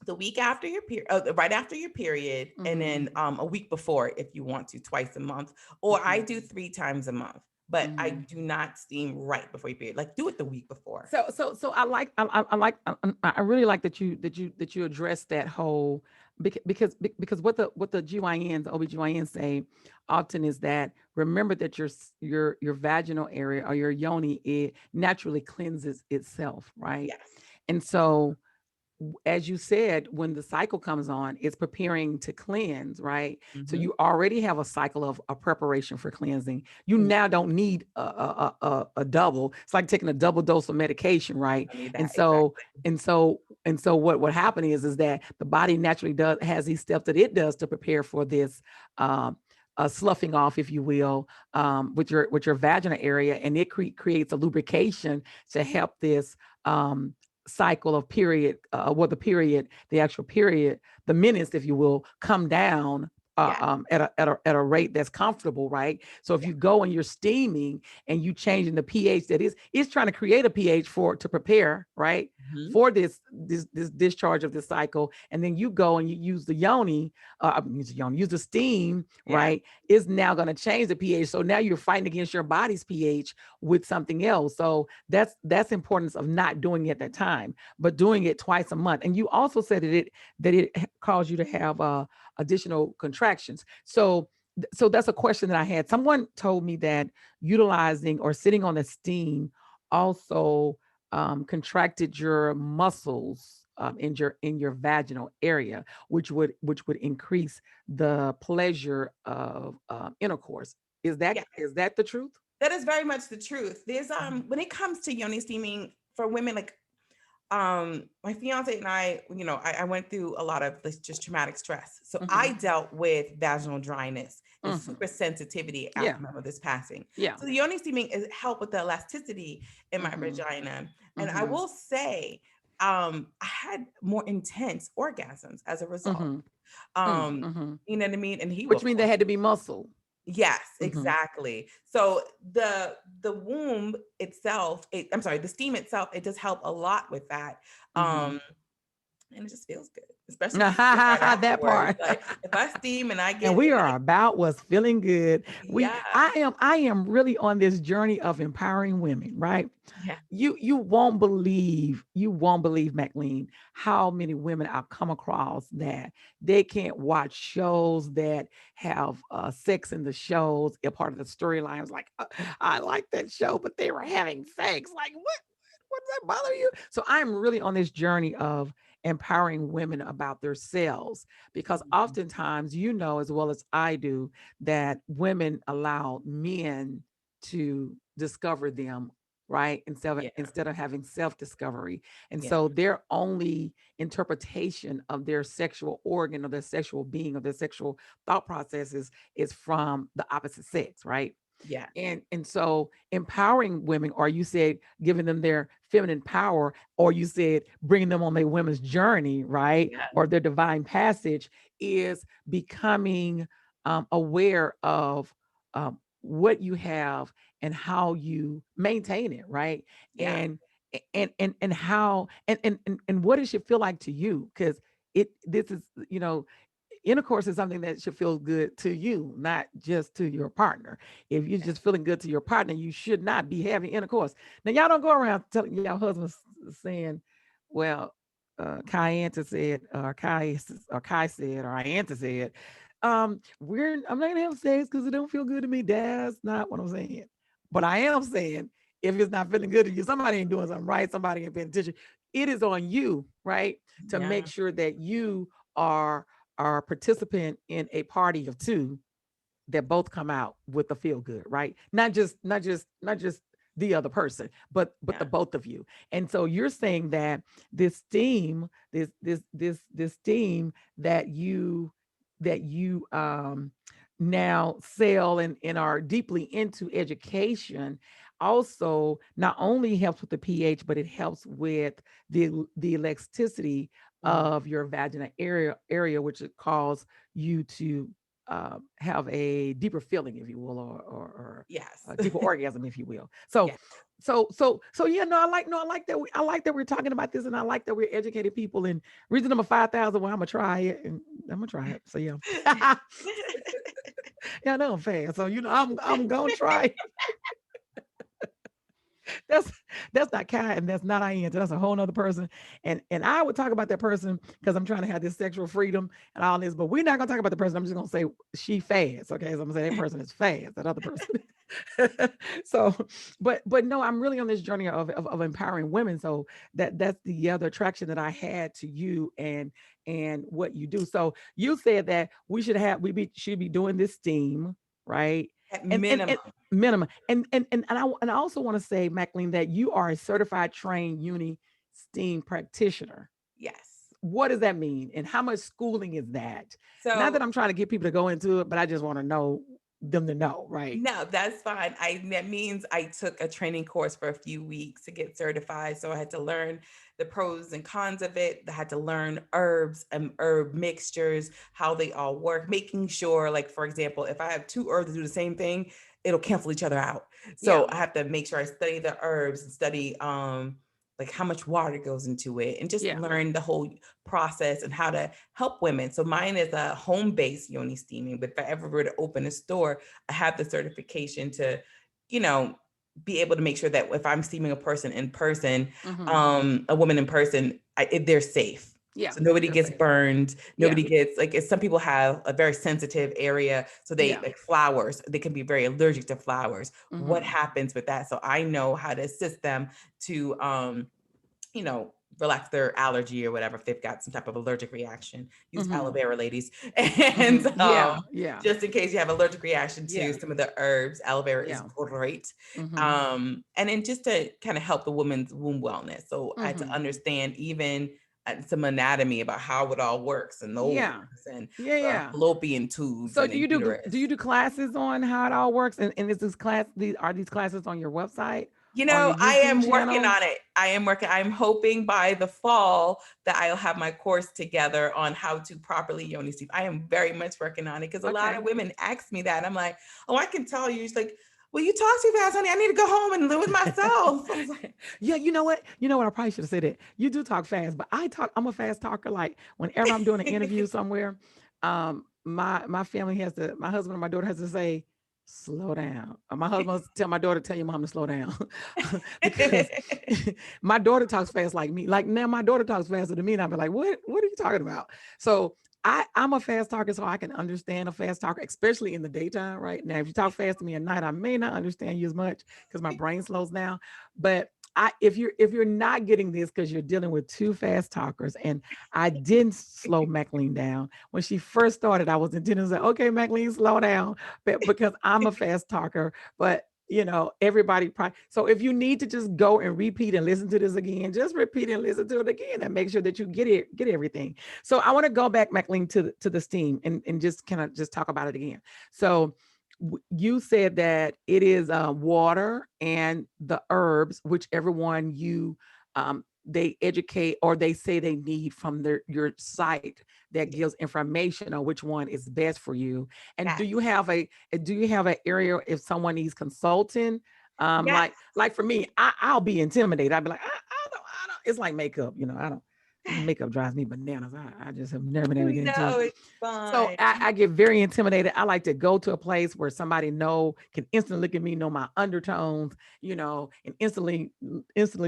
the week after your period, right after your period, and then a week before if you want to, twice a month, or I do 3 times a month. But I do not steam right before your period. Like do it the week before. So I really like that you address that whole because what the GYNs, OBGYNs say often is that remember that your vaginal area or your yoni, it naturally cleanses itself, right? Yes. And so as you said, when the cycle comes on, it's preparing to cleanse, right? So you already have a cycle of a preparation for cleansing. You now don't need a double. It's like taking a double dose of medication, right? And so what happened is that the body naturally has these steps that it does to prepare for this sloughing off, if you will, with your vaginal area, and it creates a lubrication to help this cycle of period, the actual period, the minutes, if you will, come down at a rate that's comfortable, right? So if you go and you're steaming and you changing the pH, that is trying to create a pH to prepare, right, for this discharge of this cycle, and then you go and you use the yoni, use the steam, right, is now going to change the pH. So now you're fighting against your body's pH with something else. So that's importance of not doing it at that time, but doing it twice a month. And you also said that it caused you to have additional contractions. So that's a question that I had. Someone told me that utilizing or sitting on the steam also contracted your muscles in your vaginal area, which would increase the pleasure of intercourse. Is that the truth? That is very much the truth. There's when it comes to yoni steaming for women, like my fiance and I, I went through a lot of this just traumatic stress. So I dealt with vaginal dryness and super sensitivity after my mother's passing. Yeah. So the yoni steaming is help with the elasticity in my vagina. And I will say, I had more intense orgasms as a result. You know what I mean? And which means they had to be muscle. Yes, exactly. So the womb itself, the steam itself, it does help a lot with that. And it just feels good, especially that part. Like if I steam and I get, and we are about what's feeling good. I am really on this journey of empowering women, right? Yeah. You won't believe, McLean, how many women I've come across that they can't watch shows that have sex in the shows. A part of the storyline is like, I like that show, but they were having sex. Like, what does that bother you? So I'm really on this journey of empowering women about their selves, because oftentimes, as well as I do, that women allow men to discover them right? Yeah. Instead of having self-discovery. And Yeah. so their only interpretation of their sexual organ or their sexual being or their sexual thought processes is from the opposite sex, right? Yeah. And so empowering women, or you said giving them their feminine power, or you said bringing them on their women's journey, right? Yeah. Or their divine passage, is becoming aware of what you have and how you maintain it, right? Yeah. And how and what it should feel like to you, because this is, intercourse is something that should feel good to you, not just to your partner. If you're Yeah. just feeling good to your partner, you should not be having intercourse. Now, y'all don't go around telling your husbands saying, well, Kayanta said, or Kai said, or Ianta said, I'm not gonna have sex because it don't feel good to me. That's not what I'm saying. But I am saying, if it's not feeling good to you, somebody ain't doing something right, somebody ain't paying attention. It is on you, right? To Yeah. make sure that you are a participant in a party of two that both come out with the feel good, right? Not just the other person, but the Yeah. both of you. And so you're saying that this theme, this theme that you now sell and are deeply into education, also not only helps with the pH, but it helps with the elasticity Mhm. of your vagina area, which it calls you to have a deeper feeling, if you will, or Yes. a deeper orgasm, if you will. So, Yeah. yeah, no, I like that. I like that we're talking about this, and I like that we're educated people. And reason number 5,000, well, I'm gonna try it, and I'm gonna try it. So yeah, yeah, I know I'm fast, so I'm gonna try. that's that's not Kai, and that's not Ian. That's a whole nother person. And I would talk about that person because I'm trying to have this sexual freedom and all this, but we're not gonna talk about the person. I'm just gonna say she fast. Okay. So I'm gonna say that person is fast, that other person. So, but no, I'm really on this journey of empowering women. So that's the other attraction that I had to you and what you do. So you said that should be doing this theme, right? At And minimum. minimum. And I also want to say, Maclean, that you are a certified trained Uni STEAM practitioner. Yes. What does that mean? And how much schooling is that? Not that So I'm trying to get people to go into it, but I just want to know them to know, right? no, that's fine. That means I took a training course for a few weeks to get certified. So I had to learn the pros and cons of it. I had to learn herbs and herb mixtures, how they all work, making sure, like, for example, if I have two herbs that do the same thing, it'll cancel each other out. So Yeah. I have to make sure I study the herbs and study like how much water goes into it, and just Yeah. learn the whole process and how to help women. So mine is a home-based yoni steaming, but if I ever were to open a store, I have the certification to, you know, be able to make sure that if I'm steaming a person in person, Mm-hmm. a woman in person, they're safe. Yeah. So nobody They're gets safe. burned. Yeah. Nobody gets some people have a very sensitive area. So they Yeah. like flowers, they can be very allergic to flowers. What Mm-hmm. happens with that? So I know how to assist them to you know, relax their allergy or whatever if they've got some type of allergic reaction. Use aloe Mm-hmm. vera, ladies. Mm-hmm. And Yeah. Yeah. just in case you have allergic reaction to Yeah. some of the herbs, aloe vera is Yeah. great. Mm-hmm. And then just to kind of help the woman's womb wellness. So I had to Mm-hmm. understand even some anatomy about how it all works, and the ovaries Yeah. and Yeah. the Yeah. fallopian tubes So and do the you uterus. do classes on how it all works? And is this class are these classes on your website You or on know, your I YouTube am working channel? on it. I'm hoping by the fall that I'll have my course together on how to properly yoni steam. I am very much working on it because a lot Okay. of women ask me that. I'm like, oh, I can tell you. She's like, well, you talk too fast, honey. I need to go home and live with myself. I was like, Yeah, you know what? You know what? I probably should have said it. You do talk fast, but I'm a fast talker. Like whenever I'm doing an interview somewhere, my family has to, my husband and my daughter has to say, slow down. My husband must tell my daughter, tell your mom to slow down. Because my daughter talks fast like me. Like now my daughter talks faster than me. And I'll be like, what are you talking about? So I'm a fast talker, so I can understand a fast talker, especially in the daytime, right? Now, if you talk fast to me at night, I may not understand you as much because my brain slows down. But if you're not getting this because you're dealing with two fast talkers, and I didn't slow Maclean down. When she first started, I was intending to say, okay, Maclean, slow down, but because I'm a fast talker, but everybody probably. So if you need to just go and repeat and listen to this again, just repeat and listen to it again and make sure that you get everything. So I want to go back, McLean, to the steam and just kind of just talk about it again. So you said that it is water and the herbs, whichever one they educate or they say they need from your site that gives information on which one is best for you. And Yes. do you have an area if someone needs consulting? Yes. Like for me, I'll be intimidated. I'd be like, I don't. It's like makeup, I don't. Makeup drives me bananas. I just have never been able to get into No, it. it's So fun. I get very intimidated. I like to go to a place where somebody can instantly look at me, know my undertones, and instantly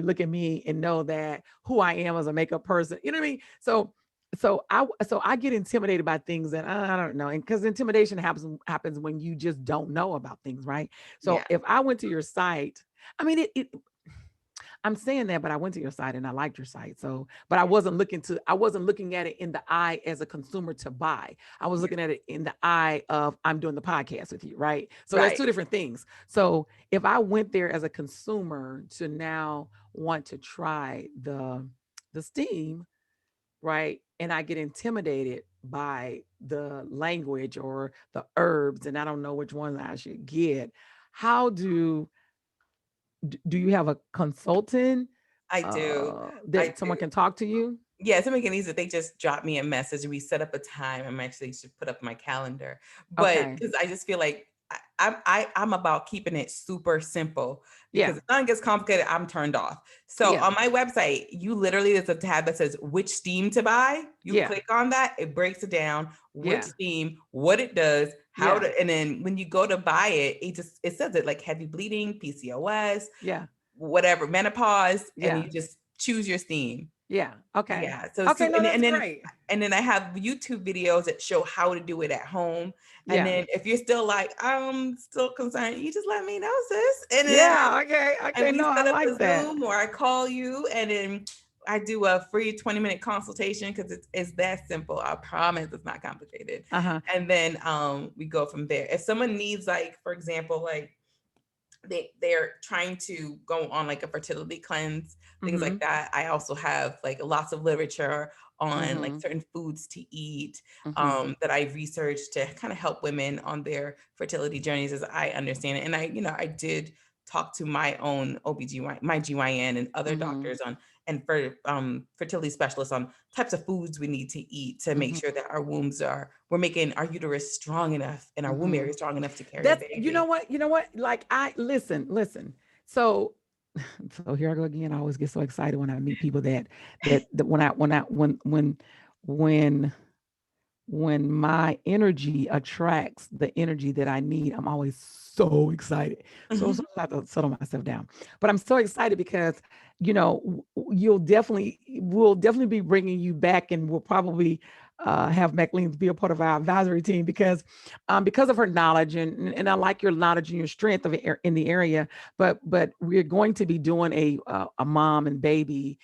look at me and know that who I am as a makeup person. You know what I mean? So I get intimidated by things that I don't know, and because intimidation happens when you just don't know about things, right? So Yeah. if I went to your site, I mean it I'm saying that, but I went to your site and I liked your site. So, but Yeah. I wasn't looking at it in the eye as a consumer to buy. I was Yeah. looking at it in the eye of I'm doing the podcast with you, right? So that's Right. two different things. So if I went there as a consumer to now want to try the steam, right? And I get intimidated by the language or the herbs, and I don't know which one I should get. How do you have a consultant I do. I that someone do. can talk to you? Yeah, somebody can easily, they just drop me a message. We set up a time. I'm actually should put up my calendar, but Okay. because I just feel like I'm about keeping it super simple Yeah. because if something gets complicated, I'm turned off. So Yeah. on my website, you literally there's a tab that says which steam to buy. You Yeah. click on that, it breaks it down, which Yeah. steam, what it does, how Yeah. to, and then when you go to buy it, it says it like heavy bleeding, PCOS, Yeah. whatever, menopause, and Yeah. you just choose your steam. Yeah. Okay. Yeah. So Okay. No, that's and then great. I have YouTube videos that show how to do it at home. And Yeah. then if you're still like, I'm still concerned, you just let me know, sis. Yeah. Okay. And Okay. we No, I set up like a that. Zoom or I call you and then I do a free 20-minute consultation because it's that simple. I promise it's not complicated. Uh-huh. And then we go from there. If someone needs, like, for example, like they're trying to go on like a fertility cleanse, things like Mm-hmm. that. I also have like lots of literature on like Mm-hmm. certain foods to eat Mm-hmm. that I researched to kind of help women on their fertility journeys as I understand it. And I did talk to my own OBGYN, my GYN and other Mm-hmm. doctors on and for fertility specialists on types of foods we need to eat to make Mm-hmm. sure that we're making our uterus strong enough and our womb Mm-hmm. area strong enough to carry a That's baby. you know what? Like I listen. So so here I go again. I always get so excited when I meet people that when my energy attracts the energy that I need, I'm always so excited. So I have to settle myself down. But I'm so excited because, we'll definitely be bringing you back, and we'll probably have McLean be a part of our advisory team because of her knowledge, and I like your knowledge and your strength in the area. But we're going to be doing a mom and baby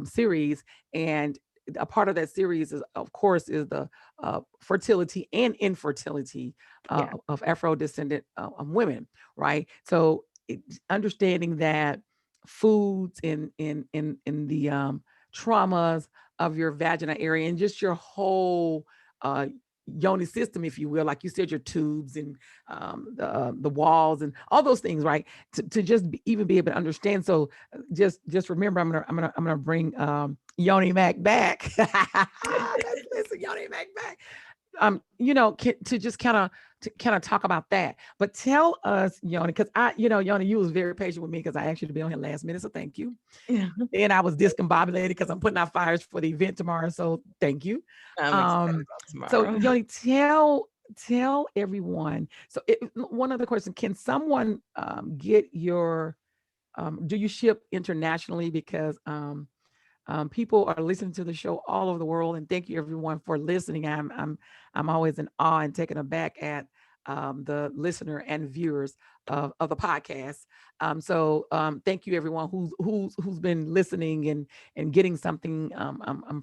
series, and a part of that series is, of course, is the fertility and infertility Yeah. of Afro-descendant women, right? So understanding that foods in the traumas of your vagina area and just your whole Yoni system, if you will, like you said, your tubes and the walls and all those things, right? To just even be able to understand. So just remember, I'm gonna bring Yoni Mac back. Let's listen, Yoni Mac back. To just kind of talk about that. But tell us, Yoni, because Yoni, you was very patient with me because I asked you to be on here last minute, so thank you. Yeah. And I was discombobulated because I'm putting out fires for the event tomorrow, so thank you. I'm excited Um, about so tomorrow. Yoni, tell everyone. So one other question: can someone get your? Do you ship internationally? Because people are listening to the show all over the world, and thank you everyone for listening. I'm always in awe and taken aback at the listener and viewers of the podcast. Thank you everyone who's been listening and getting something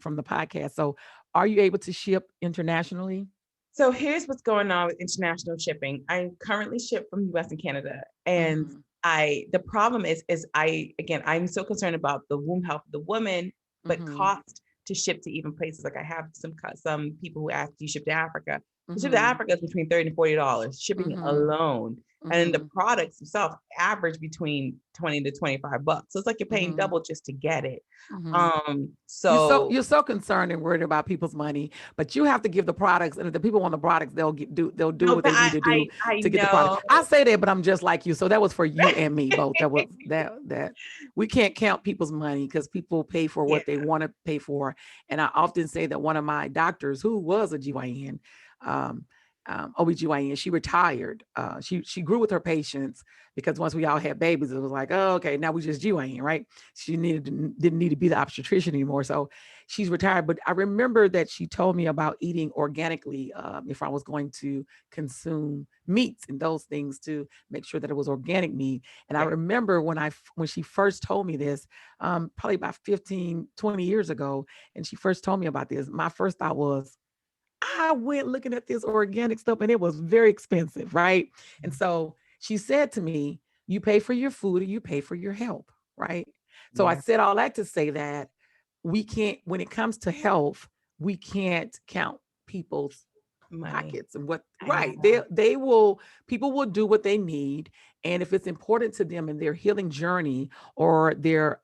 from the podcast. So, are you able to ship internationally? So here's what's going on with international shipping. I currently ship from US and Canada. And Mhm. the problem is I'm so concerned about the womb health of the woman, but Mhm. cost to ship to even places. Like I have some people who ask, do you ship to Africa? To ship to Mhm. Africa is between $30 and $40, shipping Mhm. alone. And then the Mhm. products themselves average between 20 to $25. So it's like you're paying Mhm. double just to get it. Mhm. So You're so concerned and worried about people's money, but you have to give the products, and if the people want the products, they'll do no, what but they need to do I to get the product. know. I say that, but I'm just like you. So that was for you and me both. That we can't count people's money because people pay for Yeah. what they want to pay for. And I often say that one of my doctors, who was a GYN, OBGYN, she retired. She grew with her patients because once we all had babies, it was like, oh, okay, now we just GYN, right? She didn't need to be the obstetrician anymore. So she's retired. But I remember that she told me about eating organically if I was going to consume meats and those things to make sure that it was organic meat. And I Yeah. remember when she first told me this, probably about 15, 20 years ago, and she first told me about this, my first thought was, I went looking at this organic stuff and it was very expensive, right? And so she said to me, you pay for your food and you pay for your health, right? So I Yeah. said all that to say that we can't, when it comes to health, we can't count people's Money. pockets and what, I right. know. They will, people will do what they need. And if it's important to them in their healing journey or their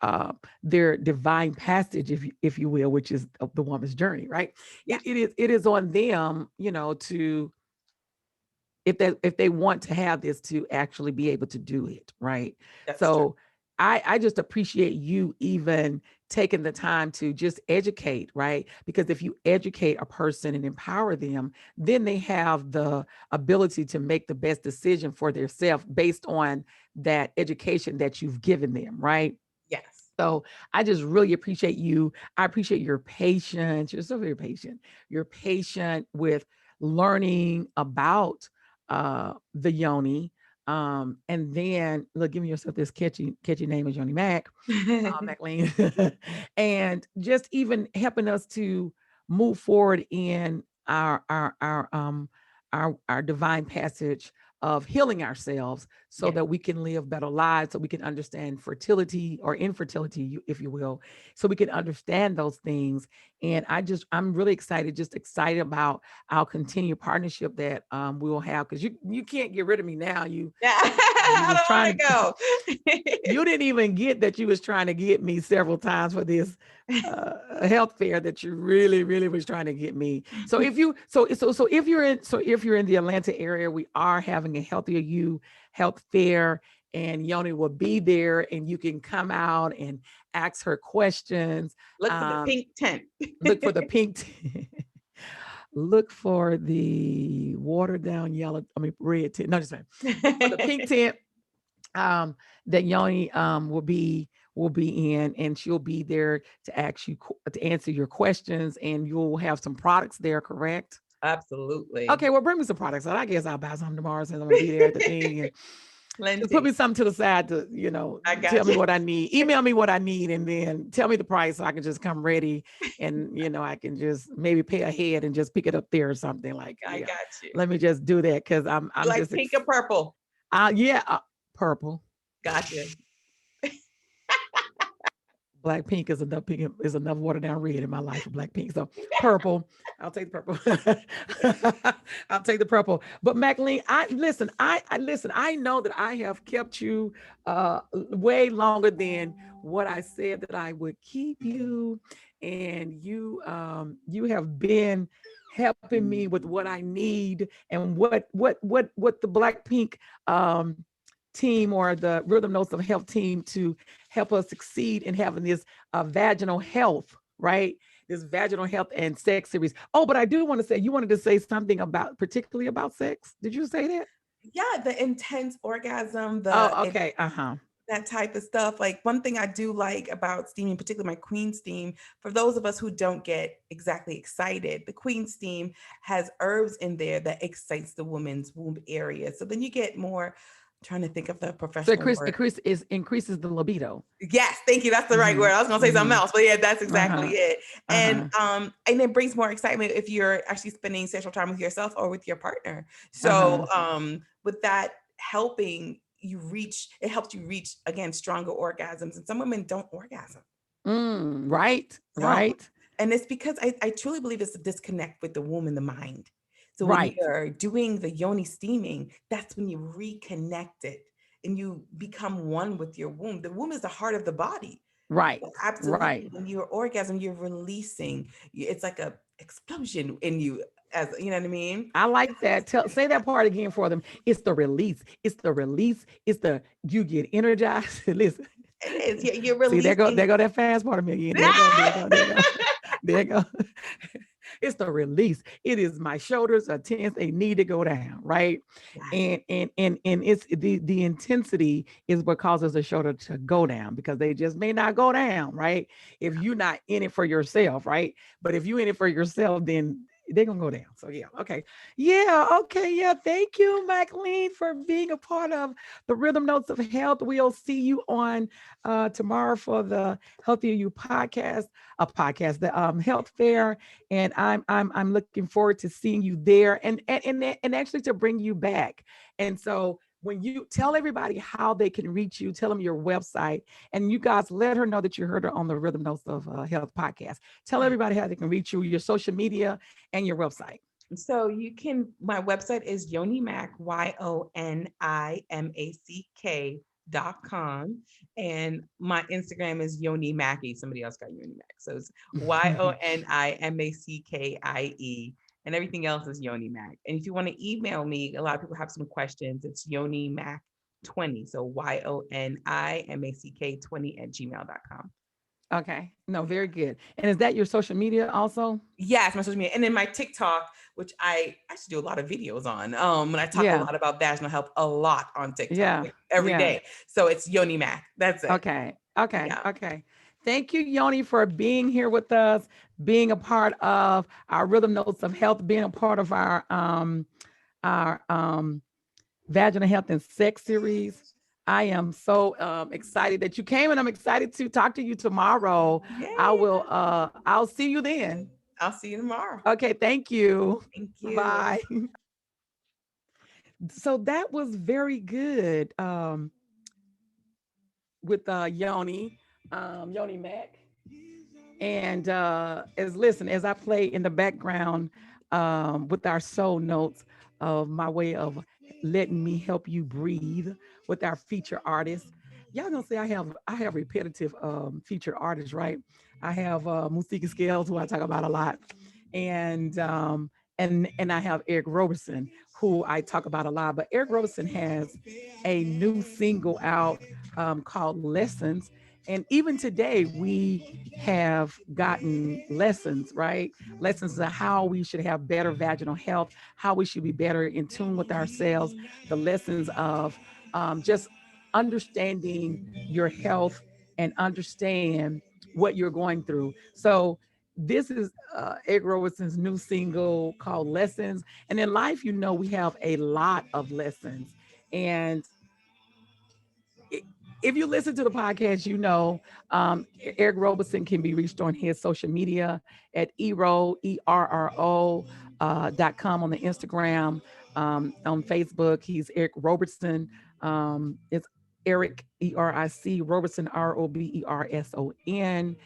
divine passage, if you will, which is the woman's journey, right? Yeah. It is on them, to, if they want to have this, to actually be able to do it, right? That's true. So I just appreciate you even taking the time to just educate, right? Because if you educate a person and empower them, then they have the ability to make the best decision for themselves based on that education that you've given them, right? Yes. So I just really appreciate you. I appreciate your patience. You're so very patient. You're patient with learning about the Yoni. And then look, give me yourself this catchy name is Yoni Mac, McLean, and just even helping us to move forward in our divine passage of healing ourselves so Yeah. that we can live better lives, so we can understand fertility or infertility, if you will, so we can understand those things. And I'm really excited, just excited about our continued partnership that we will have, because you can't get rid of me now. You Yeah. you I was don't trying want to to go. you didn't even get that you was trying to get me several times for this health fair that you really, really was trying to get me. So if you, if you're in the Atlanta area, we are having a Healthier You health fair, and Yoni will be there, and you can come out and ask her questions. Look for the pink tent. Look for the pink. Look for the watered down red tent. No, just saying. Look for the pink tent that Yoni will be in, and she'll be there to to answer your questions, and you'll have some products there, correct? Absolutely. Okay, well, bring me some products. I guess I'll buy some tomorrow since I'm gonna be there at the thing, and just put me Plenty. something to the side to, I tell got me you. what I need. Email me what I need, and then tell me the price so I can just come ready, and I can just maybe pay ahead and just pick it up there or something like, I yeah. got you. Let me just do that because You I'm like just pink or purple? yeah, purple. Gotcha. Black pink is enough watered down red in my life for black pink. So purple, I'll take the purple. I'll take the purple. But Maclean, I know that I have kept you way longer than what I said that I would keep you. And you have been helping me with what I need and what the Black Pink team or the Rhythm Notes of Health team to help us succeed in having this vaginal health, right? This vaginal health and sex series. Oh, but I do want to say, you wanted to say something particularly about sex. Did you say that? Yeah, the intense orgasm, Oh, okay. Uh-huh. that type of stuff. Like one thing I do like about steaming, particularly my queen steam, for those of us who don't get exactly excited, the queen steam has herbs in there that excites the woman's womb area. So then you get more trying to think of the So professional word. increases the libido. Yes, thank you. That's the right word. I was gonna say something else, but yeah, that's exactly it. And it brings more excitement if you're actually spending sexual time with yourself or with your partner. So with that helping you reach, it helps you reach again stronger orgasms. And some women don't orgasm. Right. And it's because I truly believe it's a disconnect with the womb and the mind. So when you're doing the yoni steaming, that's when you reconnect it and you become one with your womb. The womb is the heart of the body. Right. So absolutely. When you're orgasm, you're releasing. It's like a explosion in you. As you know what I mean? I like that. Say that part again for them. It's the release. It's the release. It's the you get energized. Listen. It is. You're releasing. See, there go that fast part of me again. There go. It's the release. It is my shoulders are tense. They need to go down, right? Yes. And it's the intensity is what causes the shoulder to go down because they just may not go down, right? If you're not in it for yourself, right? But if you're in it for yourself, then they're gonna go down. So yeah, okay. Yeah. Thank you, McLean, for being a part of the Rhythm Notes of Health. We'll see you on tomorrow for the Healthier You podcast, the health fair. And I'm looking forward to seeing you there and actually to bring you back. And so when you tell everybody how they can reach you, tell them your website, and you guys let her know that you heard her on the Rhythm Notes of Health podcast. Tell everybody how they can reach you, your social media, and your website. So you can, my website is Yonimack, YONIMACK.com. And my Instagram is Yoni Mackie. Somebody else got Yoni Mack. So it's YONIMACKIE. And everything else is Yoni Mack. And if you want to email me, a lot of people have some questions. It's Yonimack20. So YONIMACK20@gmail.com. Okay. No, very good. And is that your social media also? Yes, my social media. And then my TikTok, which I actually do a lot of videos on. And I talk a lot about vaginal health a lot on TikTok every day. So it's Yoni Mack. That's it. Okay. Thank you, Yoni, for being here with us, being a part of our Rhythm Notes of Health, being a part of our Vaginal Health and Sex series. I am so excited that you came, and I'm excited to talk to you tomorrow. Yay. I'll see you then. I'll see you tomorrow. Okay, thank you. Thank you. Bye. So that was very good with Yoni Mack. And as I play in the background with our soul notes of my way of letting me help you breathe with our feature artists. Y'all gonna say I have repetitive featured artists, right? I have Musika Scales, who I talk about a lot, and I have Eric Roberson, who I talk about a lot. But Eric Roberson has a new single out called Lessons. And even today, we have gotten lessons, right? Lessons of how we should have better vaginal health, how we should be better in tune with ourselves, the lessons of just understanding your health and understand what you're going through. So this is Eric Roberson's new single called Lessons. And in life, we have a lot of lessons. And if you listen to the podcast, Eric Roberson can be reached on his social media at ERRO.com on the Instagram. On Facebook, he's Eric Roberson. It's Eric, ERIC, Roberson, ROBERSON.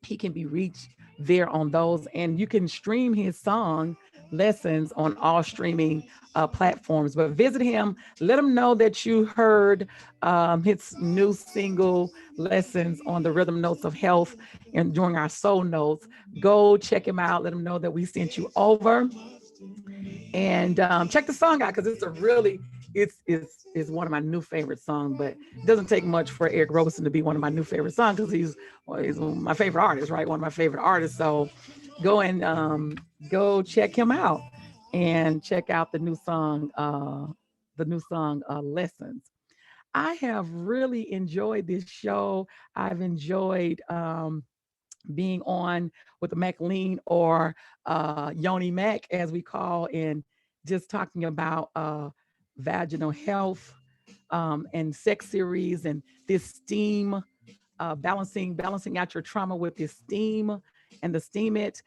He can be reached there on those. And you can stream his song Lessons on all streaming platforms. But visit him, let him know that you heard his new single Lessons on the Rhythm Notes of Health and during our soul notes. Go check him out, let him know that we sent you over, and check the song out, because it's one of my new favorite songs. But it doesn't take much for Eric Roberson to be one of my new favorite songs, because he's my favorite artist, right? One of my favorite artists. So go and go check him out and check out the new song Lessons. I have really enjoyed this show. I've enjoyed being on with the McLean, or Yoni Mack, as we call, and just talking about vaginal health and sex series and this steam balancing out your trauma with this steam and the steam it.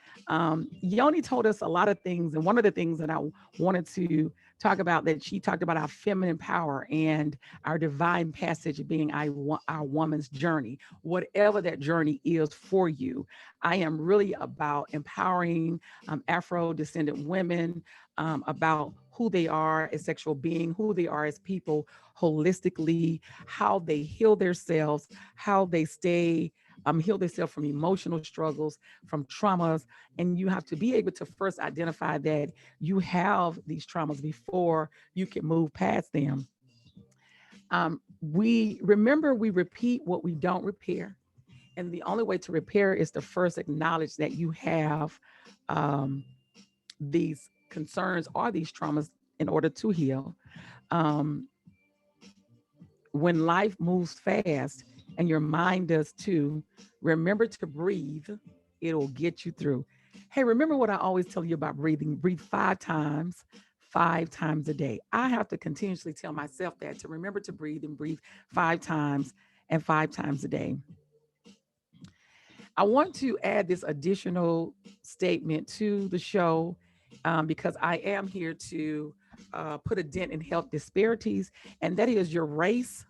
Yoni told us a lot of things, and one of the things that I wanted to talk about that she talked about our feminine power and our divine passage being our woman's journey, whatever that journey is for you. I am really about empowering Afro descendant women about who they are as sexual being, who they are as people holistically, how they heal themselves, how they stay heal themselves from emotional struggles, from traumas. And you have to be able to first identify that you have these traumas before you can move past them. We remember we repeat what we don't repair. And the only way to repair is to first acknowledge that you have um, these concerns or these traumas in order to heal. Um, when life moves fast and your mind does too, remember to breathe. It'll get you through. Hey, remember what I always tell you about breathing? Breathe 5 times a day. I have to continuously tell myself that to remember to breathe and breathe 5 times and 5 times a day. I want to add this additional statement to the show because I am here to put a dent in health disparities, and that is your race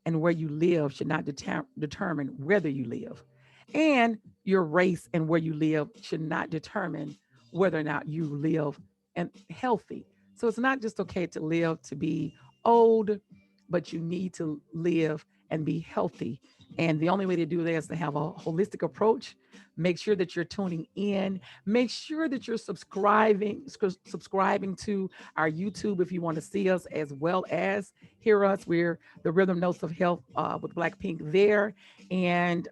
and where you live should not determine whether you live. And your race and where you live should not determine whether or not you live and healthy. So it's not just okay to live to be old, but you need to live and be healthy. And the only way to do that is to have a holistic approach. Make sure that you're tuning in. Make sure that you're subscribing to our YouTube if you want to see us as well as hear us. We're the Rhythm Notes of Health with Blackpink there. And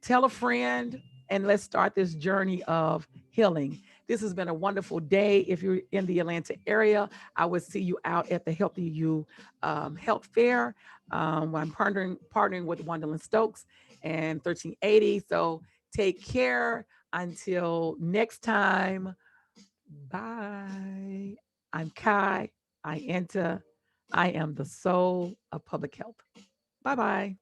tell a friend, and let's start this journey of healing. This has been a wonderful day. If you're in the Atlanta area, I will see you out at the Healthy You Health Fair. I'm partnering with Wonderland Stokes and 1380. So take care until next time. Bye. I'm Kai. I enter. I am the soul of public health. Bye bye.